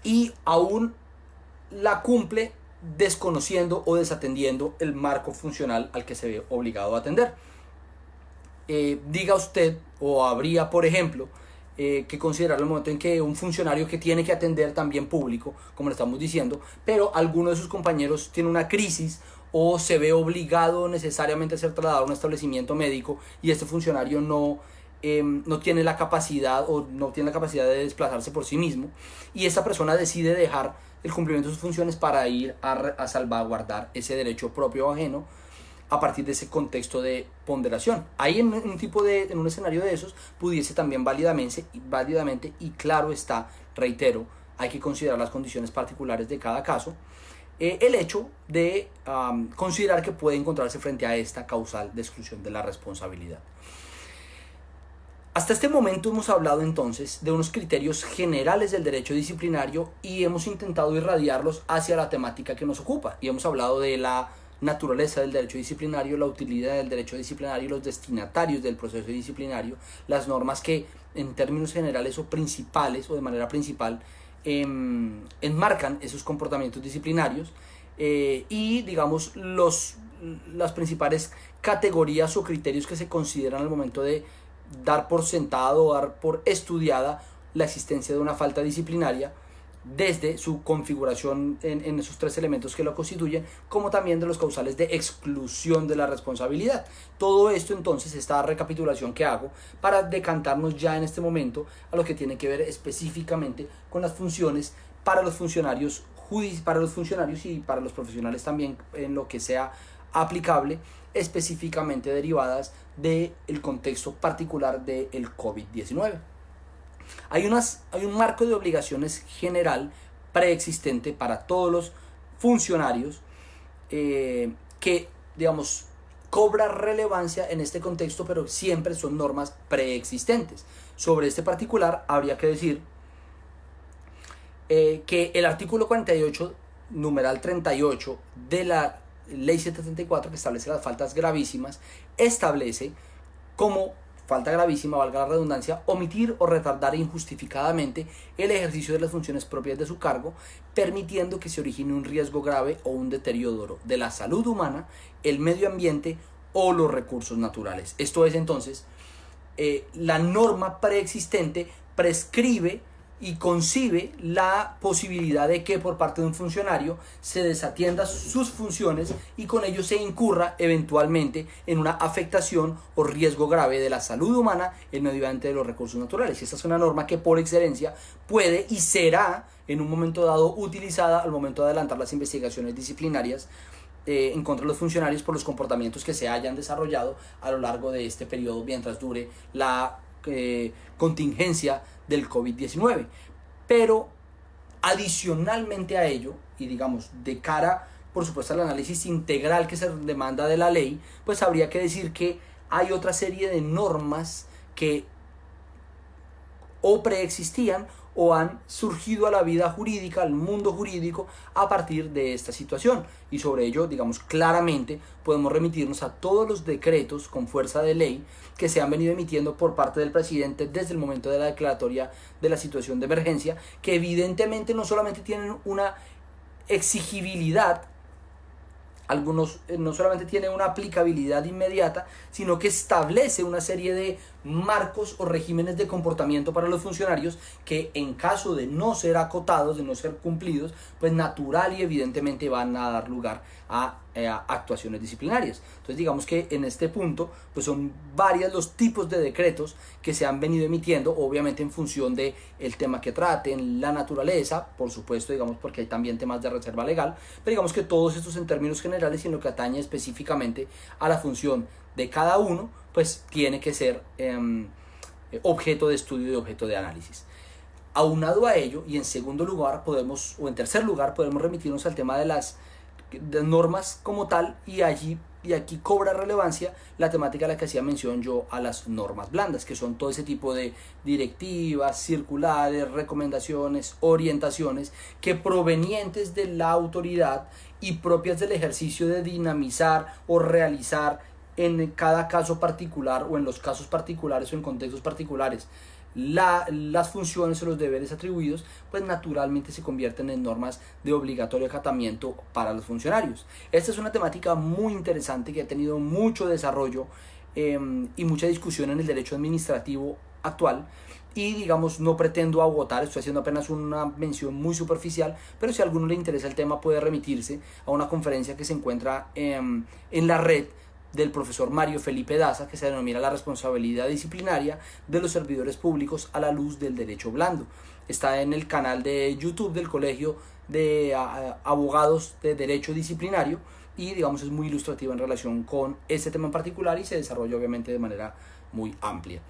y aún la cumple desconociendo o desatendiendo el marco funcional al que se ve obligado a atender. Diga usted, o habría, por ejemplo, que considerar el momento en que un funcionario que tiene que atender también público, como le estamos diciendo, pero alguno de sus compañeros tiene una crisis o se ve obligado necesariamente a ser trasladado a un establecimiento médico y este funcionario no tiene la capacidad de desplazarse por sí mismo y esta persona decide dejar el cumplimiento de sus funciones para ir a salvaguardar ese derecho propio o ajeno a partir de ese contexto de ponderación. Ahí en un escenario de esos pudiese también válidamente, y claro está, reitero, hay que considerar las condiciones particulares de cada caso, el hecho de considerar que puede encontrarse frente a esta causal de exclusión de la responsabilidad. Hasta este momento hemos hablado entonces de unos criterios generales del derecho disciplinario y hemos intentado irradiarlos hacia la temática que nos ocupa. Y hemos hablado de la naturaleza del derecho disciplinario, la utilidad del derecho disciplinario, los destinatarios del proceso disciplinario, las normas que en términos generales o principales o de manera principal enmarcan esos comportamientos disciplinarios y digamos las principales categorías o criterios que se consideran al momento de dar por sentado o dar por estudiada la existencia de una falta disciplinaria desde su configuración en esos tres elementos que lo constituyen, como también de los causales de exclusión de la responsabilidad. Todo esto entonces, esta recapitulación que hago para decantarnos ya en este momento a lo que tiene que ver específicamente con las funciones para los funcionarios y para los profesionales también en lo que sea aplicable, específicamente derivadas del contexto particular del COVID-19. Hay un marco de obligaciones general preexistente para todos los funcionarios que, digamos, cobra relevancia en este contexto, pero siempre son normas preexistentes. Sobre este particular habría que decir que el artículo 48, numeral 38 de la Ley 734, que establece las faltas gravísimas, establece como falta gravísima, valga la redundancia, omitir o retardar injustificadamente el ejercicio de las funciones propias de su cargo, permitiendo que se origine un riesgo grave o un deterioro de la salud humana, el medio ambiente o los recursos naturales. Esto es entonces, la norma preexistente prescribe y concibe la posibilidad de que por parte de un funcionario se desatienda sus funciones y con ello se incurra eventualmente en una afectación o riesgo grave de la salud humana, el medio ambiente de los recursos naturales. Y esta es una norma que por excelencia puede y será en un momento dado utilizada al momento de adelantar las investigaciones disciplinarias en contra de los funcionarios por los comportamientos que se hayan desarrollado a lo largo de este periodo mientras dure la contingencia del COVID-19. Pero adicionalmente a ello, y digamos de cara por supuesto al análisis integral que se demanda de la ley, pues habría que decir que hay otra serie de normas que o preexistían o han surgido a la vida jurídica, al mundo jurídico, a partir de esta situación. Y sobre ello, digamos, claramente podemos remitirnos a todos los decretos con fuerza de ley que se han venido emitiendo por parte del presidente desde el momento de la declaratoria de la situación de emergencia, que evidentemente no solamente tienen una exigibilidad, algunos no solamente tiene una aplicabilidad inmediata, sino que establece una serie de marcos o regímenes de comportamiento para los funcionarios que en caso de no ser acotados, de no ser cumplidos, pues natural y evidentemente van a dar lugar a actuaciones disciplinarias. Entonces digamos que en este punto pues son varios los tipos de decretos que se han venido emitiendo, obviamente en función de el tema que traten, la naturaleza, por supuesto, digamos porque hay también temas de reserva legal, pero digamos que todos estos en términos generales y en lo que atañe específicamente a la función de cada uno, pues tiene que ser objeto de estudio y objeto de análisis. Aunado a ello, y en segundo lugar podemos, o en tercer lugar, podemos remitirnos al tema de las normas como tal, y aquí cobra relevancia la temática a la que hacía mención yo a las normas blandas, que son todo ese tipo de directivas, circulares, recomendaciones, orientaciones que provenientes de la autoridad y propias del ejercicio de dinamizar o realizar en cada caso particular o en los casos particulares o en contextos particulares las funciones o los deberes atribuidos, pues naturalmente se convierten en normas de obligatorio acatamiento para los funcionarios. Esta es una temática muy interesante que ha tenido mucho desarrollo y mucha discusión en el derecho administrativo actual, y digamos no pretendo agotar, estoy haciendo apenas una mención muy superficial, pero si a alguno le interesa el tema puede remitirse a una conferencia que se encuentra en la red del profesor Mario Felipe Daza, que se denomina la responsabilidad disciplinaria de los servidores públicos a la luz del derecho blando. Está en el canal de YouTube del Colegio de Abogados de Derecho Disciplinario y digamos es muy ilustrativo en relación con este tema en particular y se desarrolla obviamente de manera muy amplia.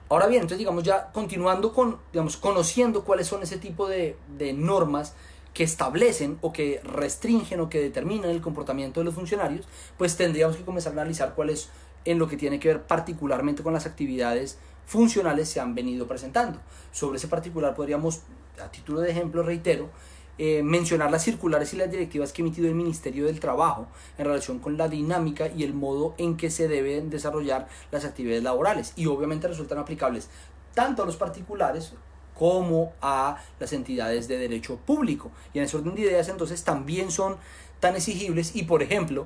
Ahora bien, entonces digamos ya continuando con, digamos, conociendo cuáles son ese tipo de normas que establecen o que restringen o que determinan el comportamiento de los funcionarios, pues tendríamos que comenzar a analizar cuáles en lo que tiene que ver particularmente con las actividades funcionales se han venido presentando. Sobre ese particular podríamos, a título de ejemplo, reitero, mencionar las circulares y las directivas que ha emitido el Ministerio del Trabajo en relación con la dinámica y el modo en que se deben desarrollar las actividades laborales, y obviamente resultan aplicables tanto a los particulares como a las entidades de derecho público, y en ese orden de ideas entonces también son tan exigibles. Y por ejemplo,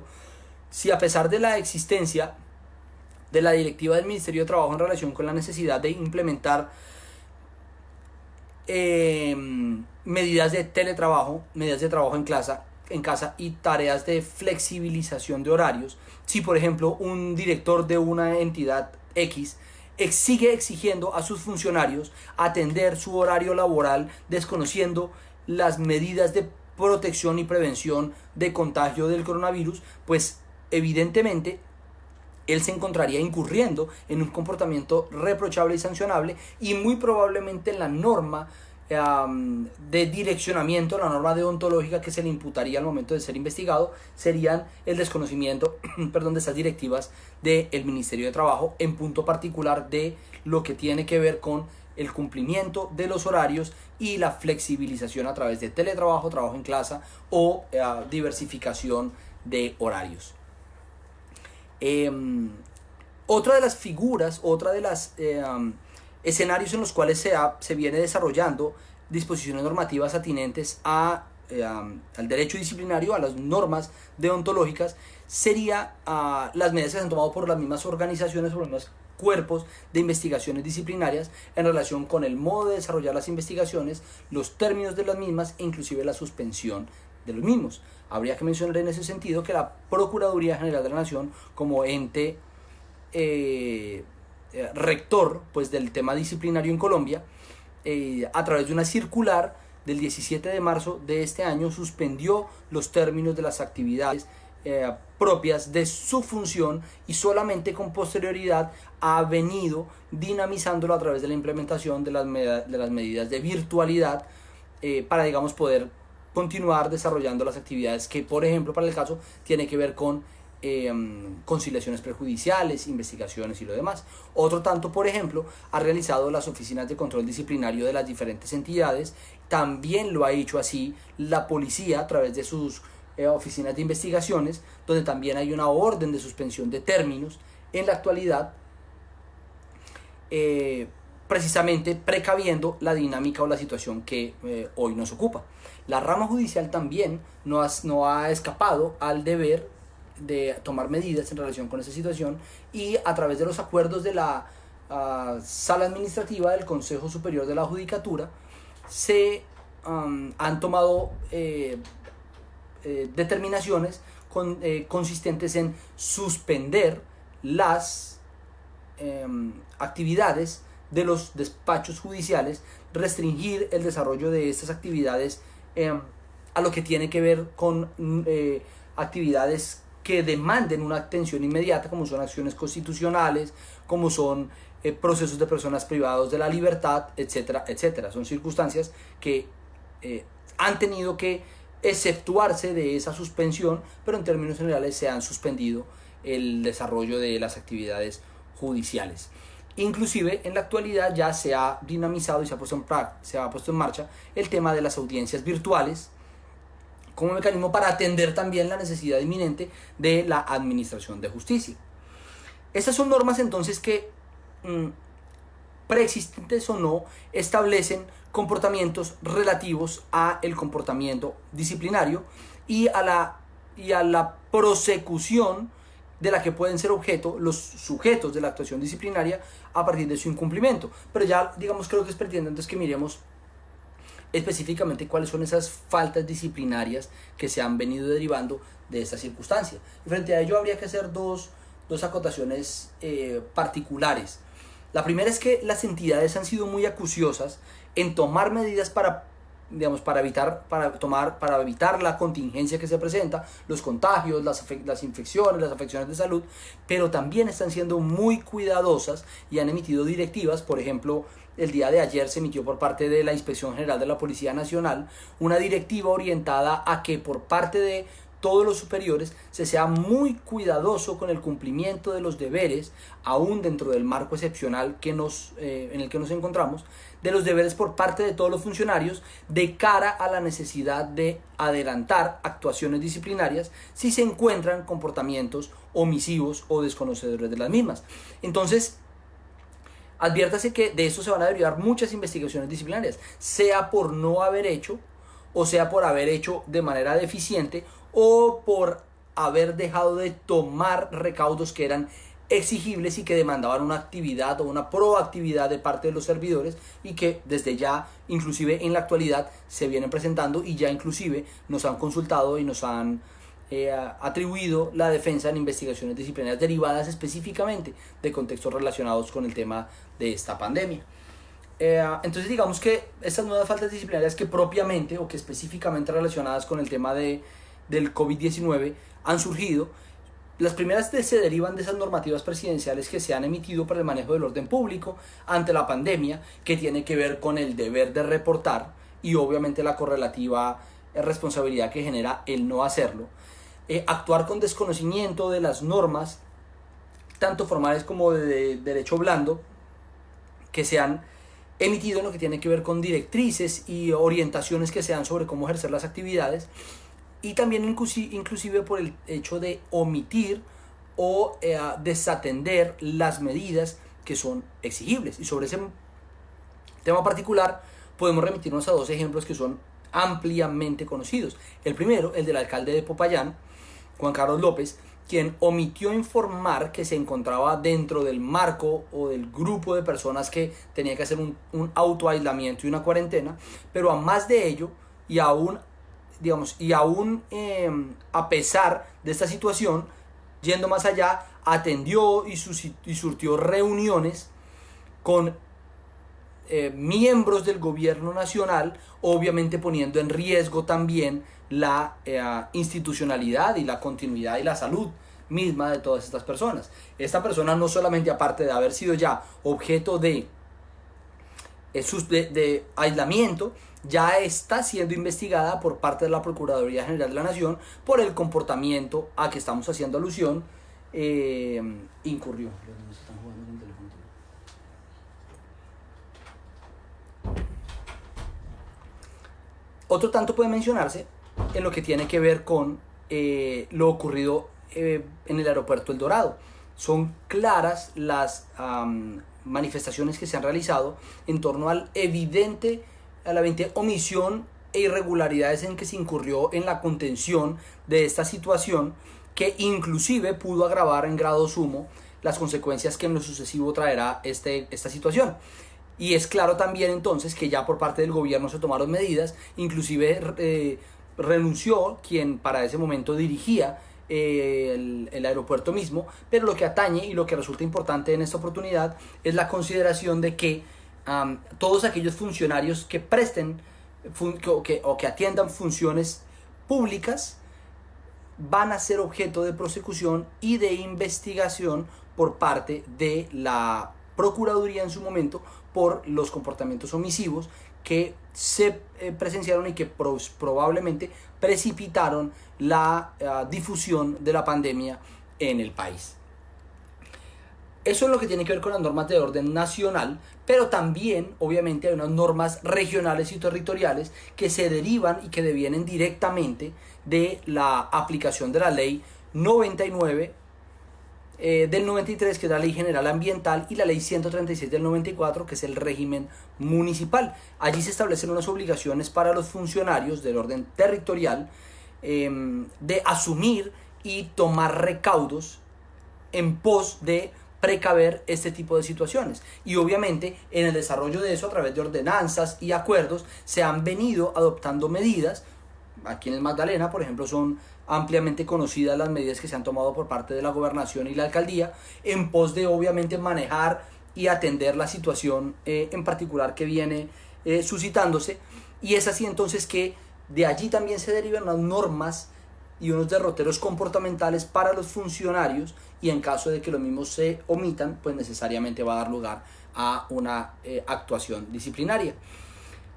si a pesar de la existencia de la directiva del Ministerio de Trabajo en relación con la necesidad de implementar medidas de teletrabajo, medidas de trabajo en casa y tareas de flexibilización de horarios, si por ejemplo un director de una entidad X sigue exigiendo a sus funcionarios atender su horario laboral desconociendo las medidas de protección y prevención de contagio del coronavirus, pues evidentemente él se encontraría incurriendo en un comportamiento reprochable y sancionable, y muy probablemente la norma de direccionamiento, la norma deontológica que se le imputaría al momento de ser investigado serían el desconocimiento de estas directivas del Ministerio de Trabajo, en punto particular de lo que tiene que ver con el cumplimiento de los horarios y la flexibilización a través de teletrabajo, trabajo en casa o diversificación de horarios. Otra de las figuras, otra de las escenarios en los cuales se viene desarrollando disposiciones normativas atinentes al derecho disciplinario, a las normas deontológicas, sería las medidas que se han tomado por las mismas organizaciones, por los mismos cuerpos de investigaciones disciplinarias en relación con el modo de desarrollar las investigaciones, los términos de las mismas e inclusive la suspensión de los mismos. Habría que mencionar en ese sentido que la Procuraduría General de la Nación, como ente rector pues, del tema disciplinario en Colombia, a través de una circular del 17 de marzo de este año, suspendió los términos de las actividades propias de su función y solamente con posterioridad ha venido dinamizándolo a través de la implementación de las medidas de virtualidad para, digamos, poder continuar desarrollando las actividades que, por ejemplo, para el caso, tiene que ver con conciliaciones prejudiciales, investigaciones y lo demás. Otro tanto, por ejemplo, ha realizado las oficinas de control disciplinario de las diferentes entidades. También lo ha hecho así la policía a través de sus oficinas de investigaciones, donde también hay una orden de suspensión de términos en la actualidad, precisamente precaviendo la dinámica o la situación que hoy nos ocupa. La rama judicial también no ha escapado al deber de tomar medidas en relación con esa situación, y a través de los acuerdos de la Sala Administrativa del Consejo Superior de la Judicatura se han tomado determinaciones consistentes en suspender las actividades de los despachos judiciales, restringir el desarrollo de estas actividades a lo que tiene que ver con actividades que demanden una atención inmediata, como son acciones constitucionales, como son procesos de personas privadas de la libertad, etcétera, etcétera. Son circunstancias que han tenido que exceptuarse de esa suspensión, pero en términos generales se han suspendido el desarrollo de las actividades judiciales. Inclusive en la actualidad ya se ha dinamizado y se ha puesto en marcha el tema de las audiencias virtuales como mecanismo para atender también la necesidad inminente de la administración de justicia. Estas son normas entonces que preexistentes o no establecen comportamientos relativos a el comportamiento disciplinario y a la prosecución de la que pueden ser objeto los sujetos de la actuación disciplinaria a partir de su incumplimiento. Pero ya, digamos, creo que es pertinente entonces que miremos específicamente cuáles son esas faltas disciplinarias que se han venido derivando de esta circunstancia. Y frente a ello habría que hacer dos acotaciones particulares. La primera es que las entidades han sido muy acuciosas en tomar medidas para evitar la contingencia que se presenta, los contagios, las infecciones, las afecciones de salud, pero también están siendo muy cuidadosas y han emitido directivas. Por ejemplo, el día de ayer se emitió por parte de la Inspección General de la Policía Nacional una directiva orientada a que por parte de todos los superiores se sea muy cuidadoso con el cumplimiento de los deberes, aún dentro del marco excepcional en el que nos encontramos, de los deberes por parte de todos los funcionarios de cara a la necesidad de adelantar actuaciones disciplinarias si se encuentran comportamientos omisivos o desconocedores de las mismas. Entonces, adviértase que de esto se van a derivar muchas investigaciones disciplinarias, sea por no haber hecho, o sea por haber hecho de manera deficiente, o por haber dejado de tomar recaudos que eran exigibles y que demandaban una actividad o una proactividad de parte de los servidores, y que desde ya, inclusive en la actualidad, se vienen presentando y ya inclusive nos han consultado y nos han atribuido la defensa en investigaciones disciplinarias derivadas específicamente de contextos relacionados con el tema de esta pandemia. Entonces digamos que estas nuevas faltas disciplinarias que propiamente o que específicamente relacionadas con el tema del COVID-19 han surgido. Las primeras se derivan de esas normativas presidenciales que se han emitido para el manejo del orden público ante la pandemia, que tiene que ver con el deber de reportar y obviamente la correlativa responsabilidad que genera el no hacerlo. Actuar con desconocimiento de las normas, tanto formales como de derecho blando, que se han emitido en lo que tiene que ver con directrices y orientaciones que se dan sobre cómo ejercer las actividades, y también inclusive por el hecho de omitir o desatender las medidas que son exigibles. Y sobre ese tema particular podemos remitirnos a dos ejemplos que son ampliamente conocidos. El primero, el del alcalde de Popayán, Juan Carlos López, quien omitió informar que se encontraba dentro del marco o del grupo de personas que tenía que hacer un autoaislamiento y una cuarentena, pero a más de ello, y aún, a pesar de esta situación, yendo más allá, atendió y surtió reuniones con miembros del gobierno nacional, obviamente poniendo en riesgo también la institucionalidad y la continuidad y la salud misma de todas estas personas. Esta persona no solamente, aparte de haber sido ya objeto de aislamiento, ya está siendo investigada por parte de la Procuraduría General de la Nación por el comportamiento a que estamos haciendo alusión. Incurrió. Otro tanto puede mencionarse en lo que tiene que ver con lo ocurrido en el aeropuerto El Dorado. Son claras las manifestaciones que se han realizado en torno a la evidente omisión e irregularidades en que se incurrió en la contención de esta situación, que inclusive pudo agravar en grado sumo las consecuencias que en lo sucesivo traerá esta situación. Y es claro también entonces que ya por parte del gobierno se tomaron medidas, inclusive renunció quien para ese momento dirigía el aeropuerto mismo, pero lo que atañe y lo que resulta importante en esta oportunidad es la consideración de que todos aquellos funcionarios que presten o que atiendan funciones públicas van a ser objeto de prosecución y de investigación por parte de la Procuraduría en su momento por los comportamientos omisivos que se presenciaron y que probablemente precipitaron la difusión de la pandemia en el país. Eso es lo que tiene que ver con las normas de orden nacional, pero también obviamente hay unas normas regionales y territoriales que se derivan y que devienen directamente de la aplicación de la ley 99 del 93, que es la Ley General Ambiental, y la Ley 136 del 94, que es el régimen municipal. Allí se establecen unas obligaciones para los funcionarios del orden territorial de asumir y tomar recaudos en pos de precaver este tipo de situaciones. Y obviamente en el desarrollo de eso, a través de ordenanzas y acuerdos, se han venido adoptando medidas. Aquí en el Magdalena, por ejemplo, son ampliamente conocidas las medidas que se han tomado por parte de la gobernación y la alcaldía en pos de obviamente manejar y atender la situación en particular que viene suscitándose. Y es así entonces que de allí también se derivan unas normas y unos derroteros comportamentales para los funcionarios, y en caso de que los mismos se omitan, pues necesariamente va a dar lugar a una actuación disciplinaria.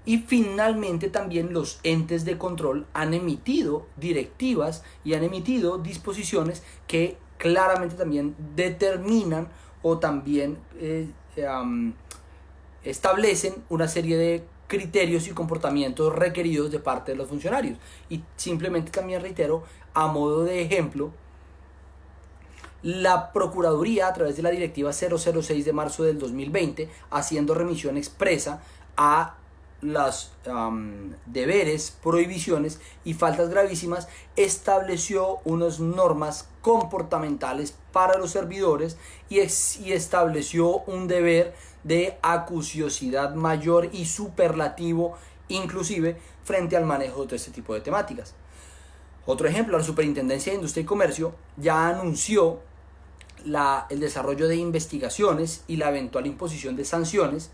Y finalmente también los entes de control han emitido directivas y han emitido disposiciones que claramente también determinan o también establecen una serie de criterios y comportamientos requeridos de parte de los funcionarios. Y simplemente también reitero, a modo de ejemplo, la Procuraduría, a través de la Directiva 006 de marzo del 2020, haciendo remisión expresa a los deberes, prohibiciones y faltas gravísimas, estableció unas normas comportamentales para los servidores y estableció un deber de acuciosidad mayor y superlativo inclusive frente al manejo de este tipo de temáticas. Otro ejemplo, la Superintendencia de Industria y Comercio ya anunció el desarrollo de investigaciones y la eventual imposición de sanciones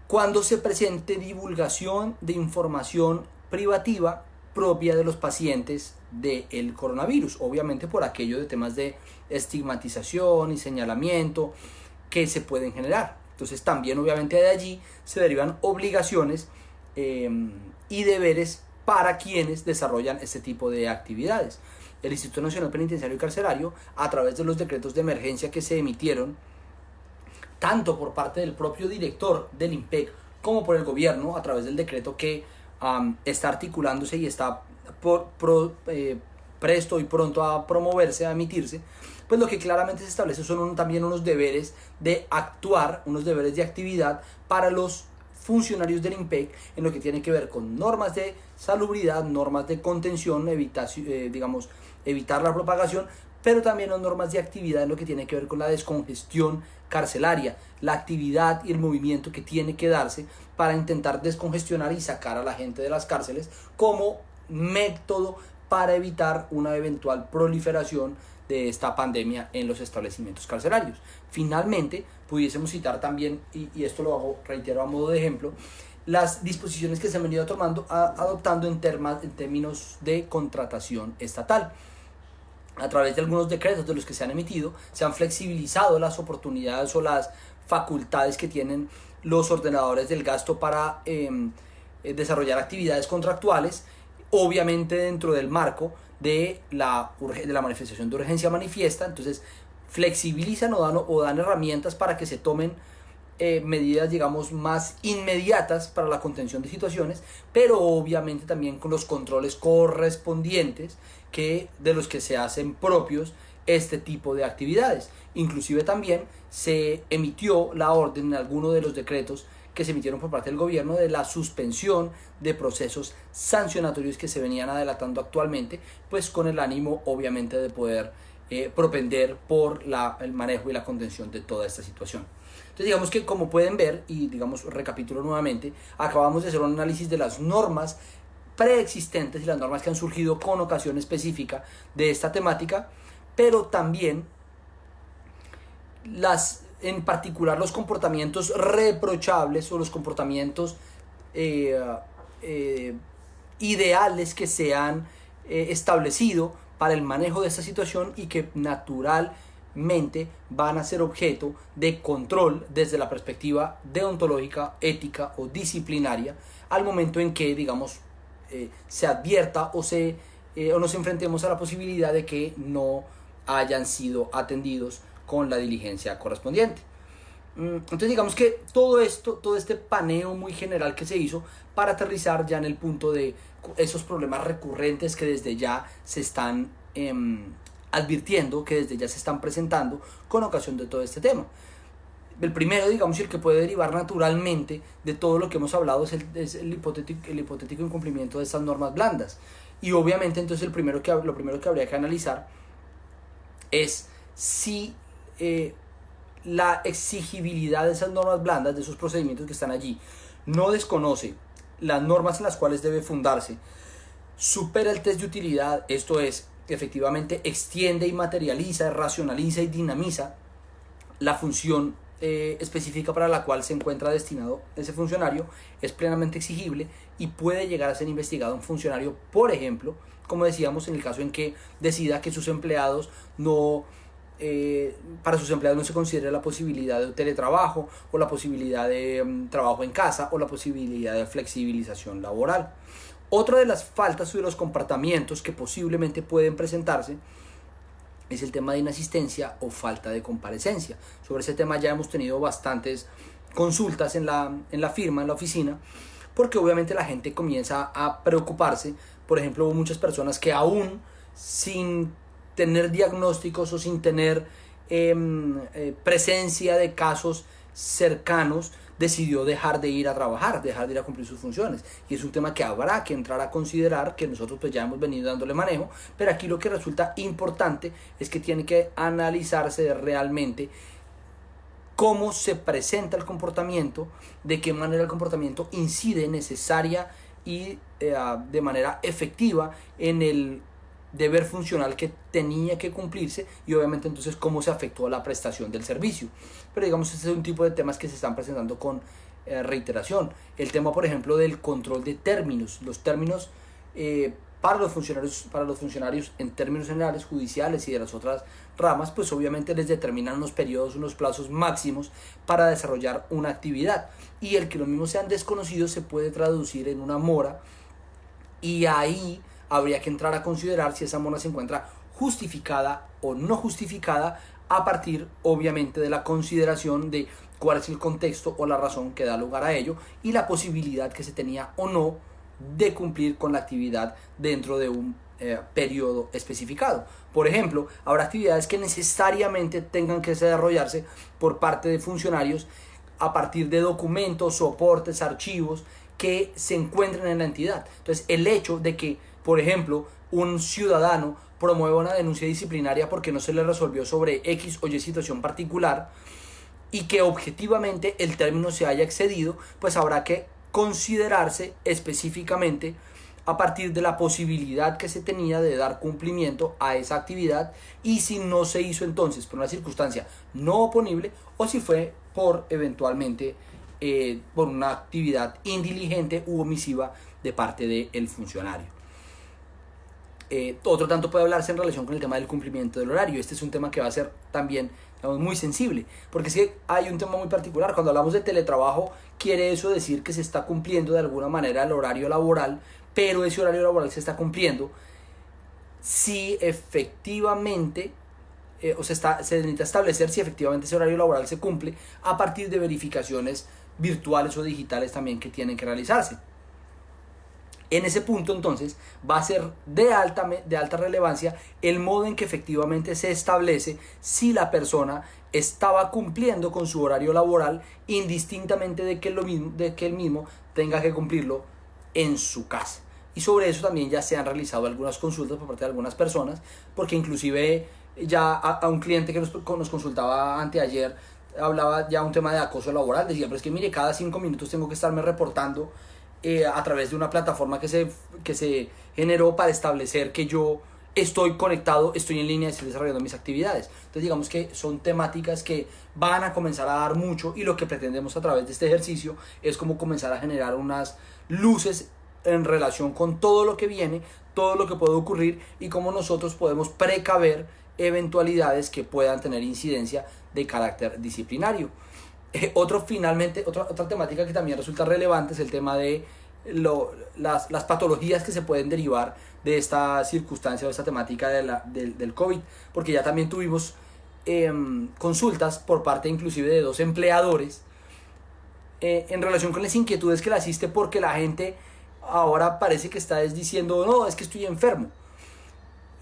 cuando se presente divulgación de información privativa propia de los pacientes del coronavirus, obviamente por aquello de temas de estigmatización y señalamiento que se pueden generar. Entonces también obviamente de allí se derivan obligaciones y deberes para quienes desarrollan este tipo de actividades. El Instituto Nacional Penitenciario y Carcelario, a través de los decretos de emergencia que se emitieron, tanto por parte del propio director del IMPEC como por el gobierno, a través del decreto que está articulándose y está presto y pronto a promoverse, a emitirse, pues lo que claramente se establece son también unos deberes de actuar, unos deberes de actividad para los funcionarios del IMPEC en lo que tiene que ver con normas de salubridad, normas de contención, evitar la propagación, pero también las normas de actividad en lo que tiene que ver con la descongestión carcelaria, la actividad y el movimiento que tiene que darse para intentar descongestionar y sacar a la gente de las cárceles como método para evitar una eventual proliferación de esta pandemia en los establecimientos carcelarios. Finalmente, pudiésemos citar también, y esto lo hago, reitero a modo de ejemplo, las disposiciones que se han venido adoptando en términos de contratación estatal. A través de algunos decretos de los que se han emitido, se han flexibilizado las oportunidades o las facultades que tienen los ordenadores del gasto para desarrollar actividades contractuales, obviamente dentro del marco de la manifestación de urgencia manifiesta. Entonces flexibilizan o dan herramientas para que se tomen medidas, digamos, más inmediatas para la contención de situaciones, pero obviamente también con los controles correspondientes de los que se hacen propios este tipo de actividades. Inclusive también se emitió la orden en alguno de los decretos que se emitieron por parte del gobierno de la suspensión de procesos sancionatorios que se venían adelantando actualmente, pues con el ánimo obviamente de poder propender por el manejo y la contención de toda esta situación. Entonces digamos que, como pueden ver, y digamos recapitulo nuevamente, acabamos de hacer un análisis de las normas preexistentes y las normas que han surgido con ocasión específica de esta temática, pero también en particular los comportamientos reprochables o los comportamientos ideales que se han establecido para el manejo de esta situación y que naturalmente van a ser objeto de control desde la perspectiva deontológica, ética o disciplinaria al momento en que, digamos, se advierta o nos enfrentemos a la posibilidad de que no hayan sido atendidos con la diligencia correspondiente. Entonces digamos que todo este paneo muy general que se hizo para aterrizar ya en el punto de esos problemas recurrentes que desde ya se están advirtiendo, que desde ya se están presentando con ocasión de todo este tema. El primero, digamos, y el que puede derivar naturalmente de todo lo que hemos hablado es el hipotético incumplimiento de estas normas blandas. Y obviamente entonces lo primero que habría que analizar es si la exigibilidad de esas normas blandas, de esos procedimientos que están allí, no desconoce las normas en las cuales debe fundarse, supera el test de utilidad, esto es, efectivamente extiende y materializa, racionaliza y dinamiza la función específica para la cual se encuentra destinado ese funcionario, es plenamente exigible y puede llegar a ser investigado un funcionario, por ejemplo, como decíamos, en el caso en que decida que sus empleados para sus empleados no se considera la posibilidad de teletrabajo o la posibilidad de trabajo en casa o la posibilidad de flexibilización laboral. Otra de las faltas o de los comportamientos que posiblemente pueden presentarse es el tema de inasistencia o falta de comparecencia. Sobre ese tema ya hemos tenido bastantes consultas en la firma, en la oficina, porque obviamente la gente comienza a preocuparse. Por ejemplo, hubo muchas personas que aún sin tener diagnósticos o sin tener presencia de casos cercanos, decidió dejar de ir a trabajar, dejar de ir a cumplir sus funciones. Y es un tema que habrá que entrar a considerar, que nosotros pues ya hemos venido dándole manejo, pero aquí lo que resulta importante es que tiene que analizarse realmente cómo se presenta el comportamiento, de qué manera el comportamiento incide necesaria y de manera efectiva en el deber funcional que tenía que cumplirse y obviamente entonces cómo se afectó a la prestación del servicio. Pero digamos, este es un tipo de temas que se están presentando con reiteración. El tema, por ejemplo, del control de términos. Los términos para los funcionarios en términos generales, judiciales y de las otras ramas, pues obviamente les determinan unos periodos, unos plazos máximos para desarrollar una actividad. Y el que los mismos sean desconocidos se puede traducir en una mora, y ahí habría que entrar a considerar si esa mora se encuentra justificada o no justificada a partir obviamente de la consideración de cuál es el contexto o la razón que da lugar a ello y la posibilidad que se tenía o no de cumplir con la actividad dentro de un periodo especificado. Por ejemplo, habrá actividades que necesariamente tengan que desarrollarse por parte de funcionarios a partir de documentos, soportes, archivos que se encuentren en la entidad. Entonces, el hecho de que por ejemplo, un ciudadano promueve una denuncia disciplinaria porque no se le resolvió sobre X o Y situación particular y que objetivamente el término se haya excedido, pues habrá que considerarse específicamente a partir de la posibilidad que se tenía de dar cumplimiento a esa actividad y si no se hizo entonces por una circunstancia no oponible o si fue por eventualmente por una actividad indiligente u omisiva de parte del funcionario. Otro tanto puede hablarse en relación con el tema del cumplimiento del horario. Este es un tema que va a ser también, digamos, muy sensible, porque es que hay un tema muy particular. Cuando hablamos de teletrabajo, quiere eso decir que se está cumpliendo de alguna manera el horario laboral, pero ese horario laboral se está cumpliendo si efectivamente, se necesita establecer si efectivamente ese horario laboral se cumple a partir de verificaciones virtuales o digitales también que tienen que realizarse. En ese punto entonces va a ser de alta relevancia el modo en que efectivamente se establece si la persona estaba cumpliendo con su horario laboral indistintamente de que él mismo tenga que cumplirlo en su casa. Y sobre eso también ya se han realizado algunas consultas por parte de algunas personas, porque inclusive ya a un cliente que nos consultaba anteayer hablaba ya un tema de acoso laboral, decía, pero es que mire, cada 5 minutos tengo que estarme reportando a través de una plataforma que se generó para establecer que yo estoy conectado, estoy en línea, estoy desarrollando mis actividades. Entonces digamos que son temáticas que van a comenzar a dar mucho y lo que pretendemos a través de este ejercicio es como comenzar a generar unas luces en relación con todo lo que viene, todo lo que puede ocurrir y cómo nosotros podemos precaver eventualidades que puedan tener incidencia de carácter disciplinario. Otra temática que también resulta relevante es el tema de las patologías que se pueden derivar de esta circunstancia o esta temática del COVID, porque ya también tuvimos consultas por parte inclusive de 2 empleadores en relación con las inquietudes que le asiste, porque la gente ahora parece que está diciendo, no, es que estoy enfermo.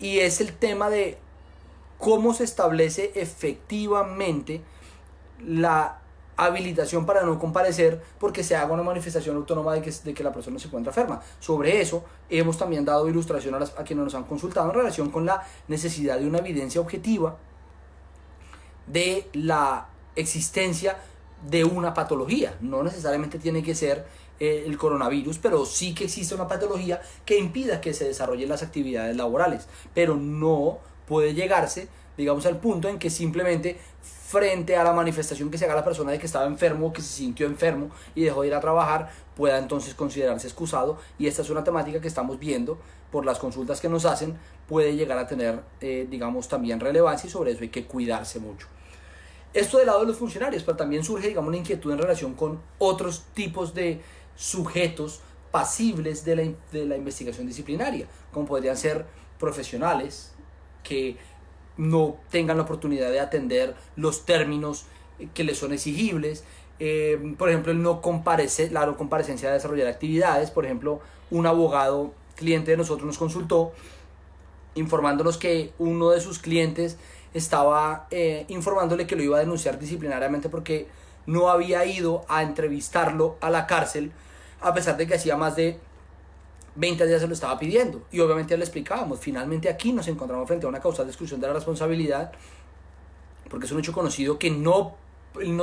Y es el tema de cómo se establece efectivamente la habilitación para no comparecer porque se haga una manifestación autónoma de que la persona se encuentra enferma. Sobre eso hemos también dado ilustración a quienes nos han consultado en relación con la necesidad de una evidencia objetiva de la existencia de una patología. No necesariamente tiene que ser el coronavirus, pero sí que existe una patología que impida que se desarrollen las actividades laborales, pero no puede llegarse, digamos, al punto en que simplemente frente a la manifestación que se haga la persona de que estaba enfermo, que se sintió enfermo y dejó de ir a trabajar, pueda entonces considerarse excusado. Y esta es una temática que estamos viendo por las consultas que nos hacen, puede llegar a tener, digamos, también relevancia, y sobre eso hay que cuidarse mucho. Esto del lado de los funcionarios, pero también surge, digamos, una inquietud en relación con otros tipos de sujetos pasibles de la investigación disciplinaria, como podrían ser profesionales que no tengan la oportunidad de atender los términos que les son exigibles, por ejemplo, la no comparecencia de desarrollar actividades. Por ejemplo, un abogado cliente de nosotros nos consultó informándonos que uno de sus clientes estaba informándole que lo iba a denunciar disciplinariamente porque no había ido a entrevistarlo a la cárcel, a pesar de que hacía más de 20 días se lo estaba pidiendo. Y obviamente ya le explicábamos, finalmente aquí nos encontramos frente a una causal de exclusión de la responsabilidad, porque es un hecho conocido que no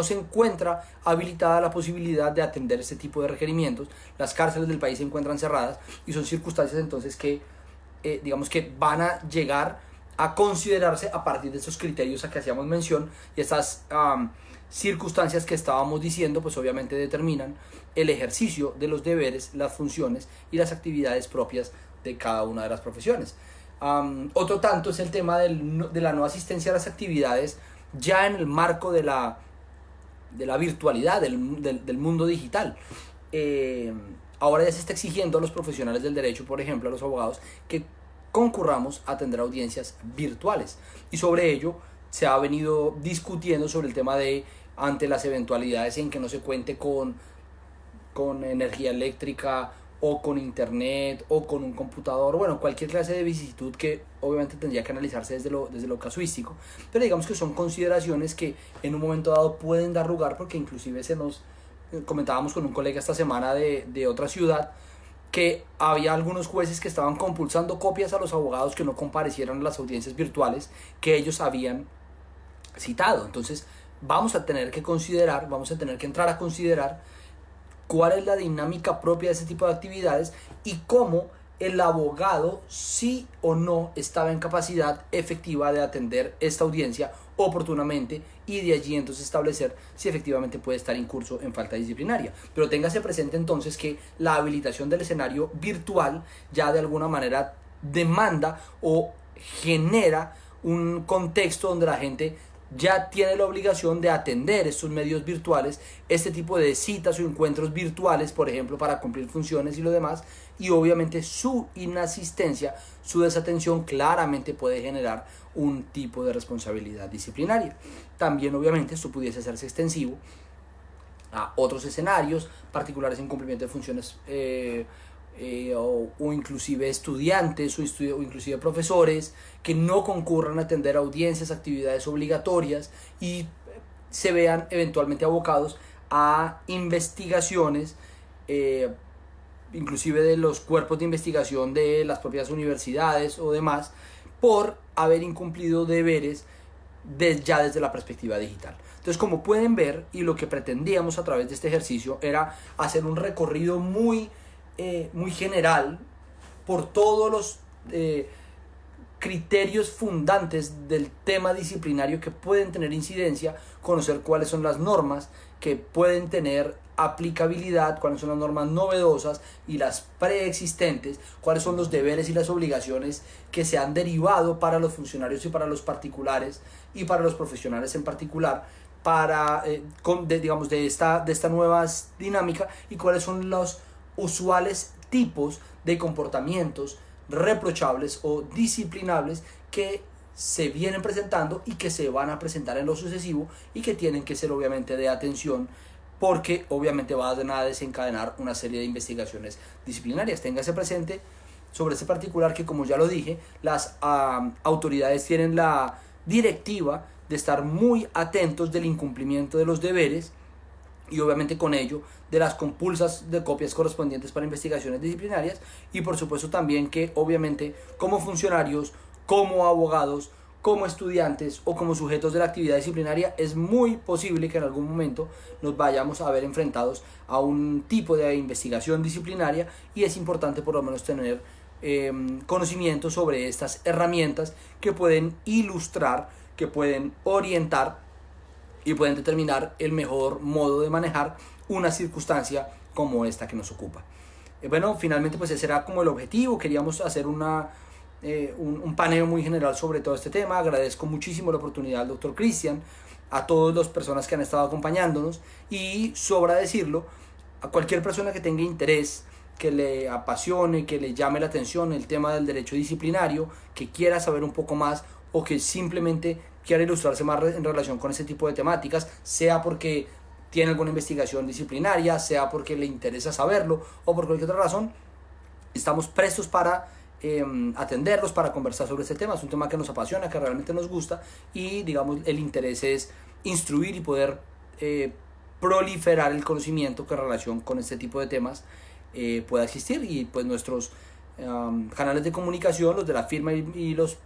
se encuentra habilitada la posibilidad de atender este tipo de requerimientos. Las cárceles del país se encuentran cerradas y son circunstancias entonces que digamos que van a llegar a considerarse a partir de esos criterios a que hacíamos mención, y estas circunstancias que estábamos diciendo pues obviamente determinan el ejercicio de los deberes, las funciones y las actividades propias de cada una de las profesiones. Otro tanto es el tema de la no asistencia a las actividades ya en el marco de la virtualidad, del mundo digital. Ahora ya se está exigiendo a los profesionales del derecho, por ejemplo a los abogados, que concurramos a atender audiencias virtuales, y sobre ello se ha venido discutiendo sobre el tema de, ante las eventualidades en que no se cuente con energía eléctrica o con internet o con un computador, bueno, cualquier clase de vicisitud que obviamente tendría que analizarse desde lo casuístico, pero digamos que son consideraciones que en un momento dado pueden dar lugar, porque inclusive comentábamos con un colega esta semana de otra ciudad que había algunos jueces que estaban compulsando copias a los abogados que no comparecieran a las audiencias virtuales que ellos habían citado. Entonces vamos a tener que considerar, vamos a tener que entrar a considerar cuál es la dinámica propia de ese tipo de actividades y cómo el abogado sí o no estaba en capacidad efectiva de atender esta audiencia oportunamente y de allí entonces establecer si efectivamente puede estar incurso en falta disciplinaria. Pero téngase presente entonces que la habilitación del escenario virtual ya de alguna manera demanda o genera un contexto donde la gente ya tiene la obligación de atender estos medios virtuales, este tipo de citas o encuentros virtuales, por ejemplo, para cumplir funciones y lo demás, y obviamente su inasistencia, su desatención claramente puede generar un tipo de responsabilidad disciplinaria. También obviamente esto pudiese hacerse extensivo a otros escenarios, particulares en cumplimiento de funciones o inclusive estudiantes o inclusive profesores que no concurran a atender audiencias, actividades obligatorias y se vean eventualmente abocados a investigaciones, inclusive de los cuerpos de investigación de las propias universidades o demás, por haber incumplido deberes ya desde la perspectiva digital. Entonces, como pueden ver, y lo que pretendíamos a través de este ejercicio era hacer un recorrido muy general por todos los criterios fundantes del tema disciplinario que pueden tener incidencia, conocer cuáles son las normas que pueden tener aplicabilidad, cuáles son las normas novedosas y las preexistentes, cuáles son los deberes y las obligaciones que se han derivado para los funcionarios y para los particulares y para los profesionales en particular para de esta nueva dinámica, y cuáles son los usuales tipos de comportamientos reprochables o disciplinables que se vienen presentando y que se van a presentar en lo sucesivo y que tienen que ser obviamente de atención, porque obviamente van a desencadenar una serie de investigaciones disciplinarias. Téngase presente sobre este particular que, como ya lo dije, las autoridades tienen la directiva de estar muy atentos del incumplimiento de los deberes y obviamente con ello de las compulsas de copias correspondientes para investigaciones disciplinarias, y por supuesto también que obviamente como funcionarios, como abogados, como estudiantes o como sujetos de la actividad disciplinaria es muy posible que en algún momento nos vayamos a ver enfrentados a un tipo de investigación disciplinaria, y es importante por lo menos tener conocimiento sobre estas herramientas que pueden ilustrar, que pueden orientar y pueden determinar el mejor modo de manejar una circunstancia como esta que nos ocupa. Bueno, finalmente pues ese era como el objetivo. Queríamos hacer un paneo muy general sobre todo este tema. Agradezco muchísimo la oportunidad al doctor Cristian, a todas las personas que han estado acompañándonos, y sobra decirlo, a cualquier persona que tenga interés, que le apasione, que le llame la atención el tema del derecho disciplinario, que quiera saber un poco más o que simplemente quiera ilustrarse más en relación con ese tipo de temáticas, sea porque tiene alguna investigación disciplinaria, sea porque le interesa saberlo o por cualquier otra razón, estamos prestos para atenderlos, para conversar sobre este tema. Es un tema que nos apasiona, que realmente nos gusta, y digamos el interés es instruir y poder proliferar el conocimiento que en relación con este tipo de temas pueda existir, y pues nuestros canales de comunicación, los de la firma y los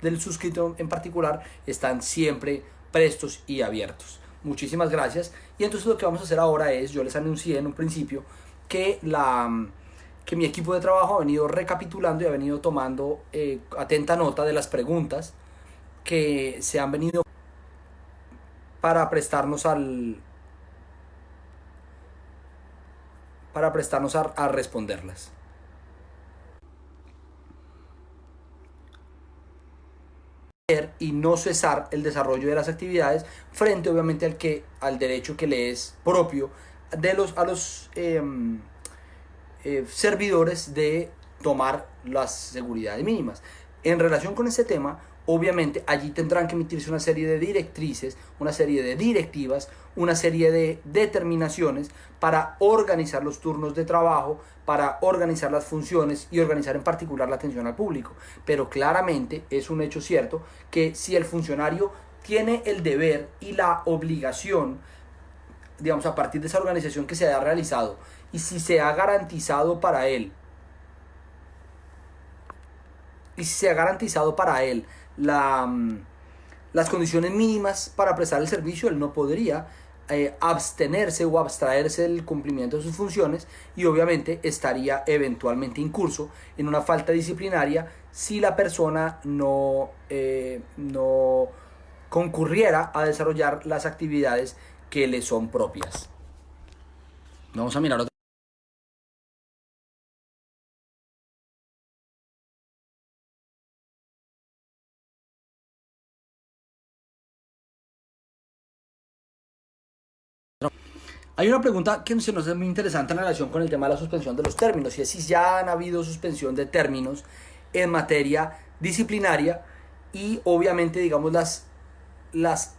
del suscrito en particular, están siempre prestos y abiertos. Muchísimas gracias. Y entonces lo que vamos a hacer ahora es, yo les anuncié en un principio que mi equipo de trabajo ha venido recapitulando y ha venido tomando atenta nota de las preguntas que se han venido para prestarnos a responderlas. Y no cesar el desarrollo de las actividades frente obviamente al derecho que le es propio a los servidores de tomar las seguridades mínimas. En relación con este tema, obviamente allí tendrán que emitirse una serie de directrices, una serie de directivas, una serie de determinaciones para organizar los turnos de trabajo, para organizar las funciones y organizar en particular la atención al público. Pero claramente es un hecho cierto que si el funcionario tiene el deber y la obligación, digamos, a partir de esa organización que se haya realizado, y si se ha garantizado para él y si se ha garantizado para él las condiciones mínimas para prestar el servicio, él no podría abstenerse o abstraerse del cumplimiento de sus funciones y obviamente estaría eventualmente incurso en una falta disciplinaria si la persona no concurriera a desarrollar las actividades que le son propias. Vamos a mirar otra. Hay una pregunta que se nos hace muy interesante en relación con el tema de la suspensión de los términos, y es si ya han habido suspensión de términos en materia disciplinaria y obviamente, digamos, las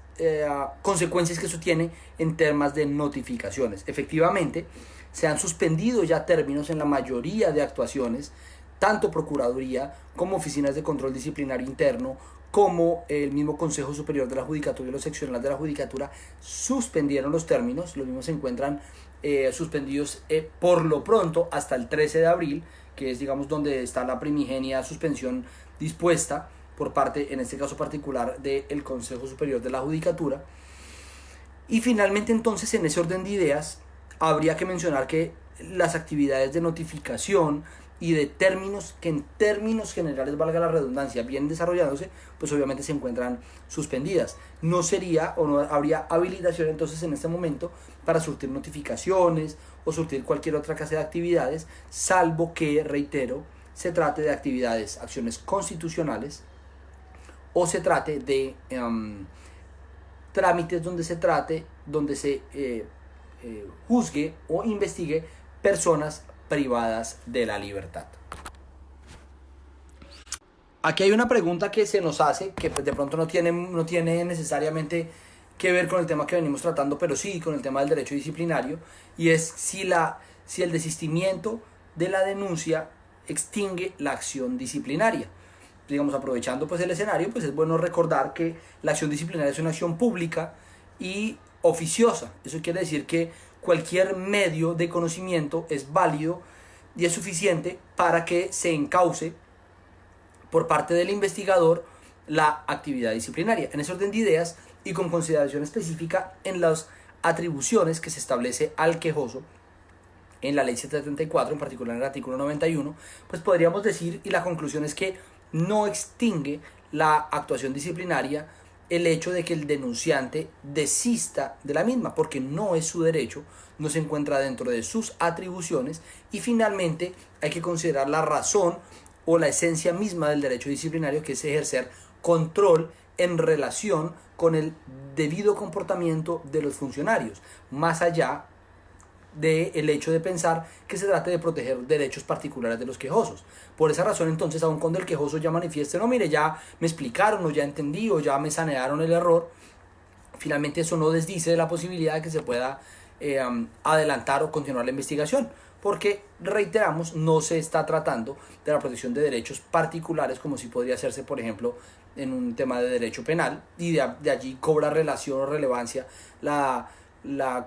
consecuencias que eso tiene en temas de notificaciones. Efectivamente, se han suspendido ya términos en la mayoría de actuaciones, tanto Procuraduría como Oficinas de Control Disciplinario Interno, como el mismo Consejo Superior de la Judicatura y los seccionales de la Judicatura suspendieron los términos. Los mismos se encuentran suspendidos por lo pronto hasta el 13 de abril, que es, digamos, donde está la primigenia suspensión dispuesta por parte, en este caso particular, del Consejo Superior de la Judicatura. Y finalmente, entonces, en ese orden de ideas, habría que mencionar que las actividades de notificación y de términos, que en términos generales, valga la redundancia, vienen desarrollándose, pues obviamente se encuentran suspendidas. No sería o no habría habilitación entonces en este momento para surtir notificaciones o surtir cualquier otra clase de actividades, salvo que, reitero, se trate de actividades, acciones constitucionales, o se trate de trámites donde se juzgue o investigue personas privadas de la libertad. Aquí hay una pregunta que se nos hace, que de pronto no tiene necesariamente que ver con el tema que venimos tratando, pero sí con el tema del derecho disciplinario, y es si el desistimiento de la denuncia extingue la acción disciplinaria. Digamos, aprovechando pues el escenario, pues es bueno recordar que la acción disciplinaria es una acción pública y oficiosa. Eso quiere decir que cualquier medio de conocimiento es válido y es suficiente para que se encauce por parte del investigador la actividad disciplinaria. En ese orden de ideas y con consideración específica en las atribuciones que se establece al quejoso en la ley 734, en particular en el artículo 91, pues podríamos decir, y la conclusión es que no extingue la actuación disciplinaria el hecho de que el denunciante desista de la misma, porque no es su derecho, no se encuentra dentro de sus atribuciones, y finalmente hay que considerar la razón o la esencia misma del derecho disciplinario, que es ejercer control en relación con el debido comportamiento de los funcionarios, más allá del hecho de pensar que se trate de proteger derechos particulares de los quejosos. Por esa razón, entonces, aun cuando el quejoso ya manifieste, no, mire, ya me explicaron, o ya entendí, o ya me sanearon el error, finalmente eso no desdice de la posibilidad de que se pueda adelantar o continuar la investigación, porque, reiteramos, no se está tratando de la protección de derechos particulares como si podría hacerse, por ejemplo, en un tema de derecho penal, y de allí cobra relación o relevancia la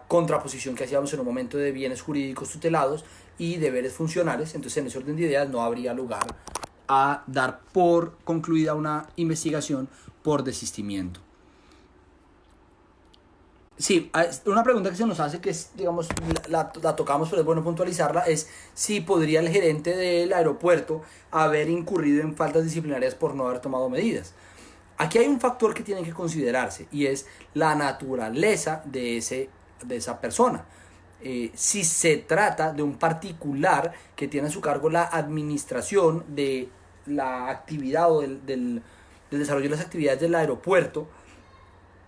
contraposición que hacíamos en un momento de bienes jurídicos tutelados y deberes funcionales. Entonces, en ese orden de ideas no habría lugar a dar por concluida una investigación por desistimiento. Sí, una pregunta que se nos hace, que es, digamos, la tocamos, pero es bueno puntualizarla, es si podría el gerente del aeropuerto haber incurrido en faltas disciplinarias por no haber tomado medidas. Aquí hay un factor que tiene que considerarse, y es la naturaleza de esa persona. Si se trata de un particular que tiene a su cargo la administración de la actividad o del desarrollo de las actividades del aeropuerto,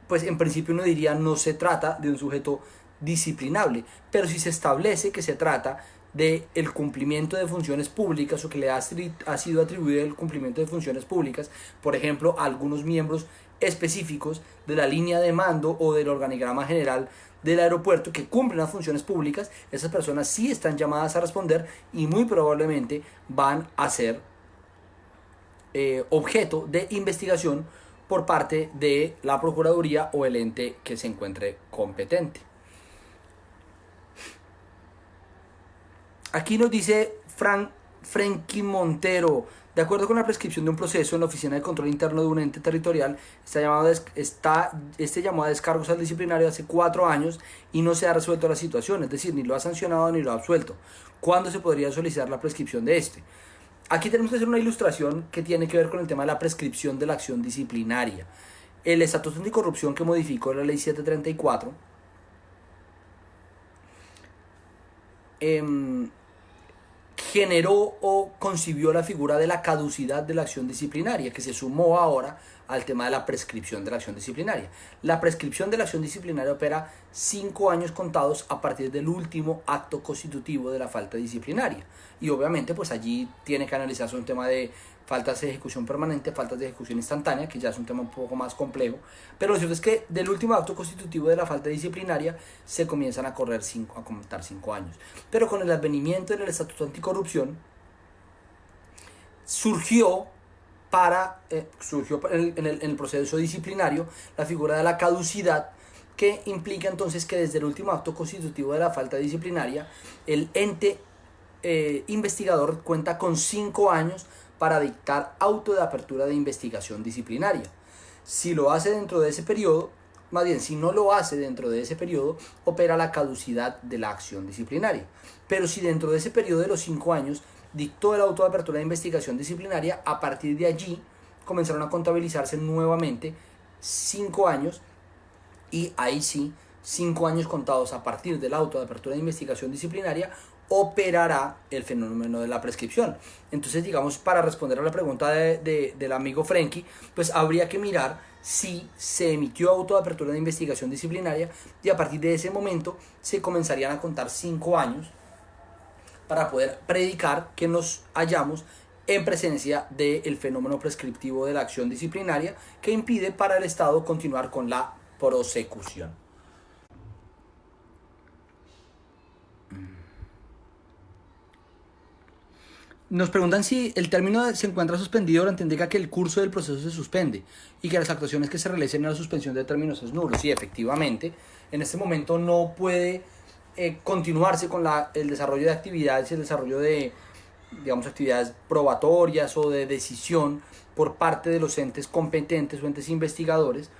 pues en principio uno diría no se trata de un sujeto disciplinable, pero si se establece que se trata de el cumplimiento de funciones públicas, o que le ha sido atribuido el cumplimiento de funciones públicas, por ejemplo, a algunos miembros específicos de la línea de mando o del organigrama general del aeropuerto que cumplen las funciones públicas, esas personas sí están llamadas a responder y muy probablemente van a ser objeto de investigación por parte de la Procuraduría o el ente que se encuentre competente. Aquí nos dice Frenkie Montero. De acuerdo con la prescripción de un proceso en la Oficina de Control Interno de un ente territorial, este llamó a descargos al disciplinario hace 4 años y no se ha resuelto la situación, es decir, ni lo ha sancionado ni lo ha absuelto. ¿Cuándo se podría solicitar la prescripción de este? Aquí tenemos que hacer una ilustración que tiene que ver con el tema de la prescripción de la acción disciplinaria. El Estatuto Anticorrupción que modificó la Ley 734 generó o concibió la figura de la caducidad de la acción disciplinaria, que se sumó ahora al tema de la prescripción de la acción disciplinaria. La prescripción de la acción disciplinaria opera 5 años contados a partir del último acto constitutivo de la falta disciplinaria. Y obviamente pues allí tiene que analizarse un tema de faltas de ejecución permanente, faltas de ejecución instantánea, que ya es un tema un poco más complejo. Pero lo cierto es que del último acto constitutivo de la falta disciplinaria se comienzan a contar 5 años. Pero con el advenimiento del Estatuto Anticorrupción surgió en el proceso disciplinario la figura de la caducidad, que implica entonces que desde el último acto constitutivo de la falta disciplinaria el ente investigador cuenta con 5 años para dictar auto de apertura de investigación disciplinaria. Si lo hace dentro de ese periodo, más bien si no lo hace dentro de ese periodo, opera la caducidad de la acción disciplinaria. Pero si dentro de ese periodo de los 5 años dictó el auto de apertura de investigación disciplinaria, a partir de allí comenzaron a contabilizarse nuevamente 5 años, y ahí sí, 5 años contados a partir del auto de apertura de investigación disciplinaria, operará el fenómeno de la prescripción. Entonces, digamos, para responder a la pregunta del amigo Frenkie, pues habría que mirar si se emitió auto de apertura de investigación disciplinaria, y a partir de ese momento se comenzarían a contar 5 años para poder predicar que nos hallamos en presencia del fenómeno prescriptivo de la acción disciplinaria, que impide para el Estado continuar con la prosecución. Nos preguntan si el término se encuentra suspendido durante indica que el curso del proceso se suspende y que las actuaciones que se realicen en la suspensión de términos es nulo. Sí, efectivamente, en este momento no puede continuarse con el desarrollo de actividades y el desarrollo de, digamos, actividades probatorias o de decisión por parte de los entes competentes o entes investigadores.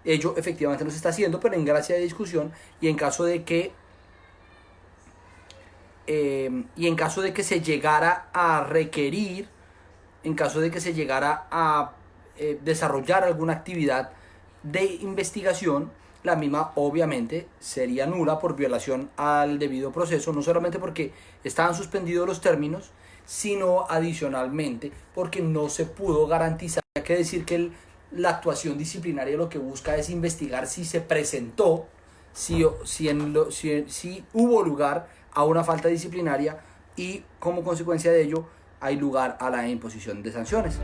Ello efectivamente no se está haciendo, pero en gracia de discusión, y en caso de que se llegara a requerir, en caso de que se llegara a desarrollar alguna actividad de investigación, la misma obviamente sería nula por violación al debido proceso, no solamente porque estaban suspendidos los términos, sino adicionalmente porque no se pudo garantizar. Hay que decir que la actuación disciplinaria lo que busca es investigar si se presentó, si hubo lugar a una falta disciplinaria, y como consecuencia de ello hay lugar a la imposición de sanciones.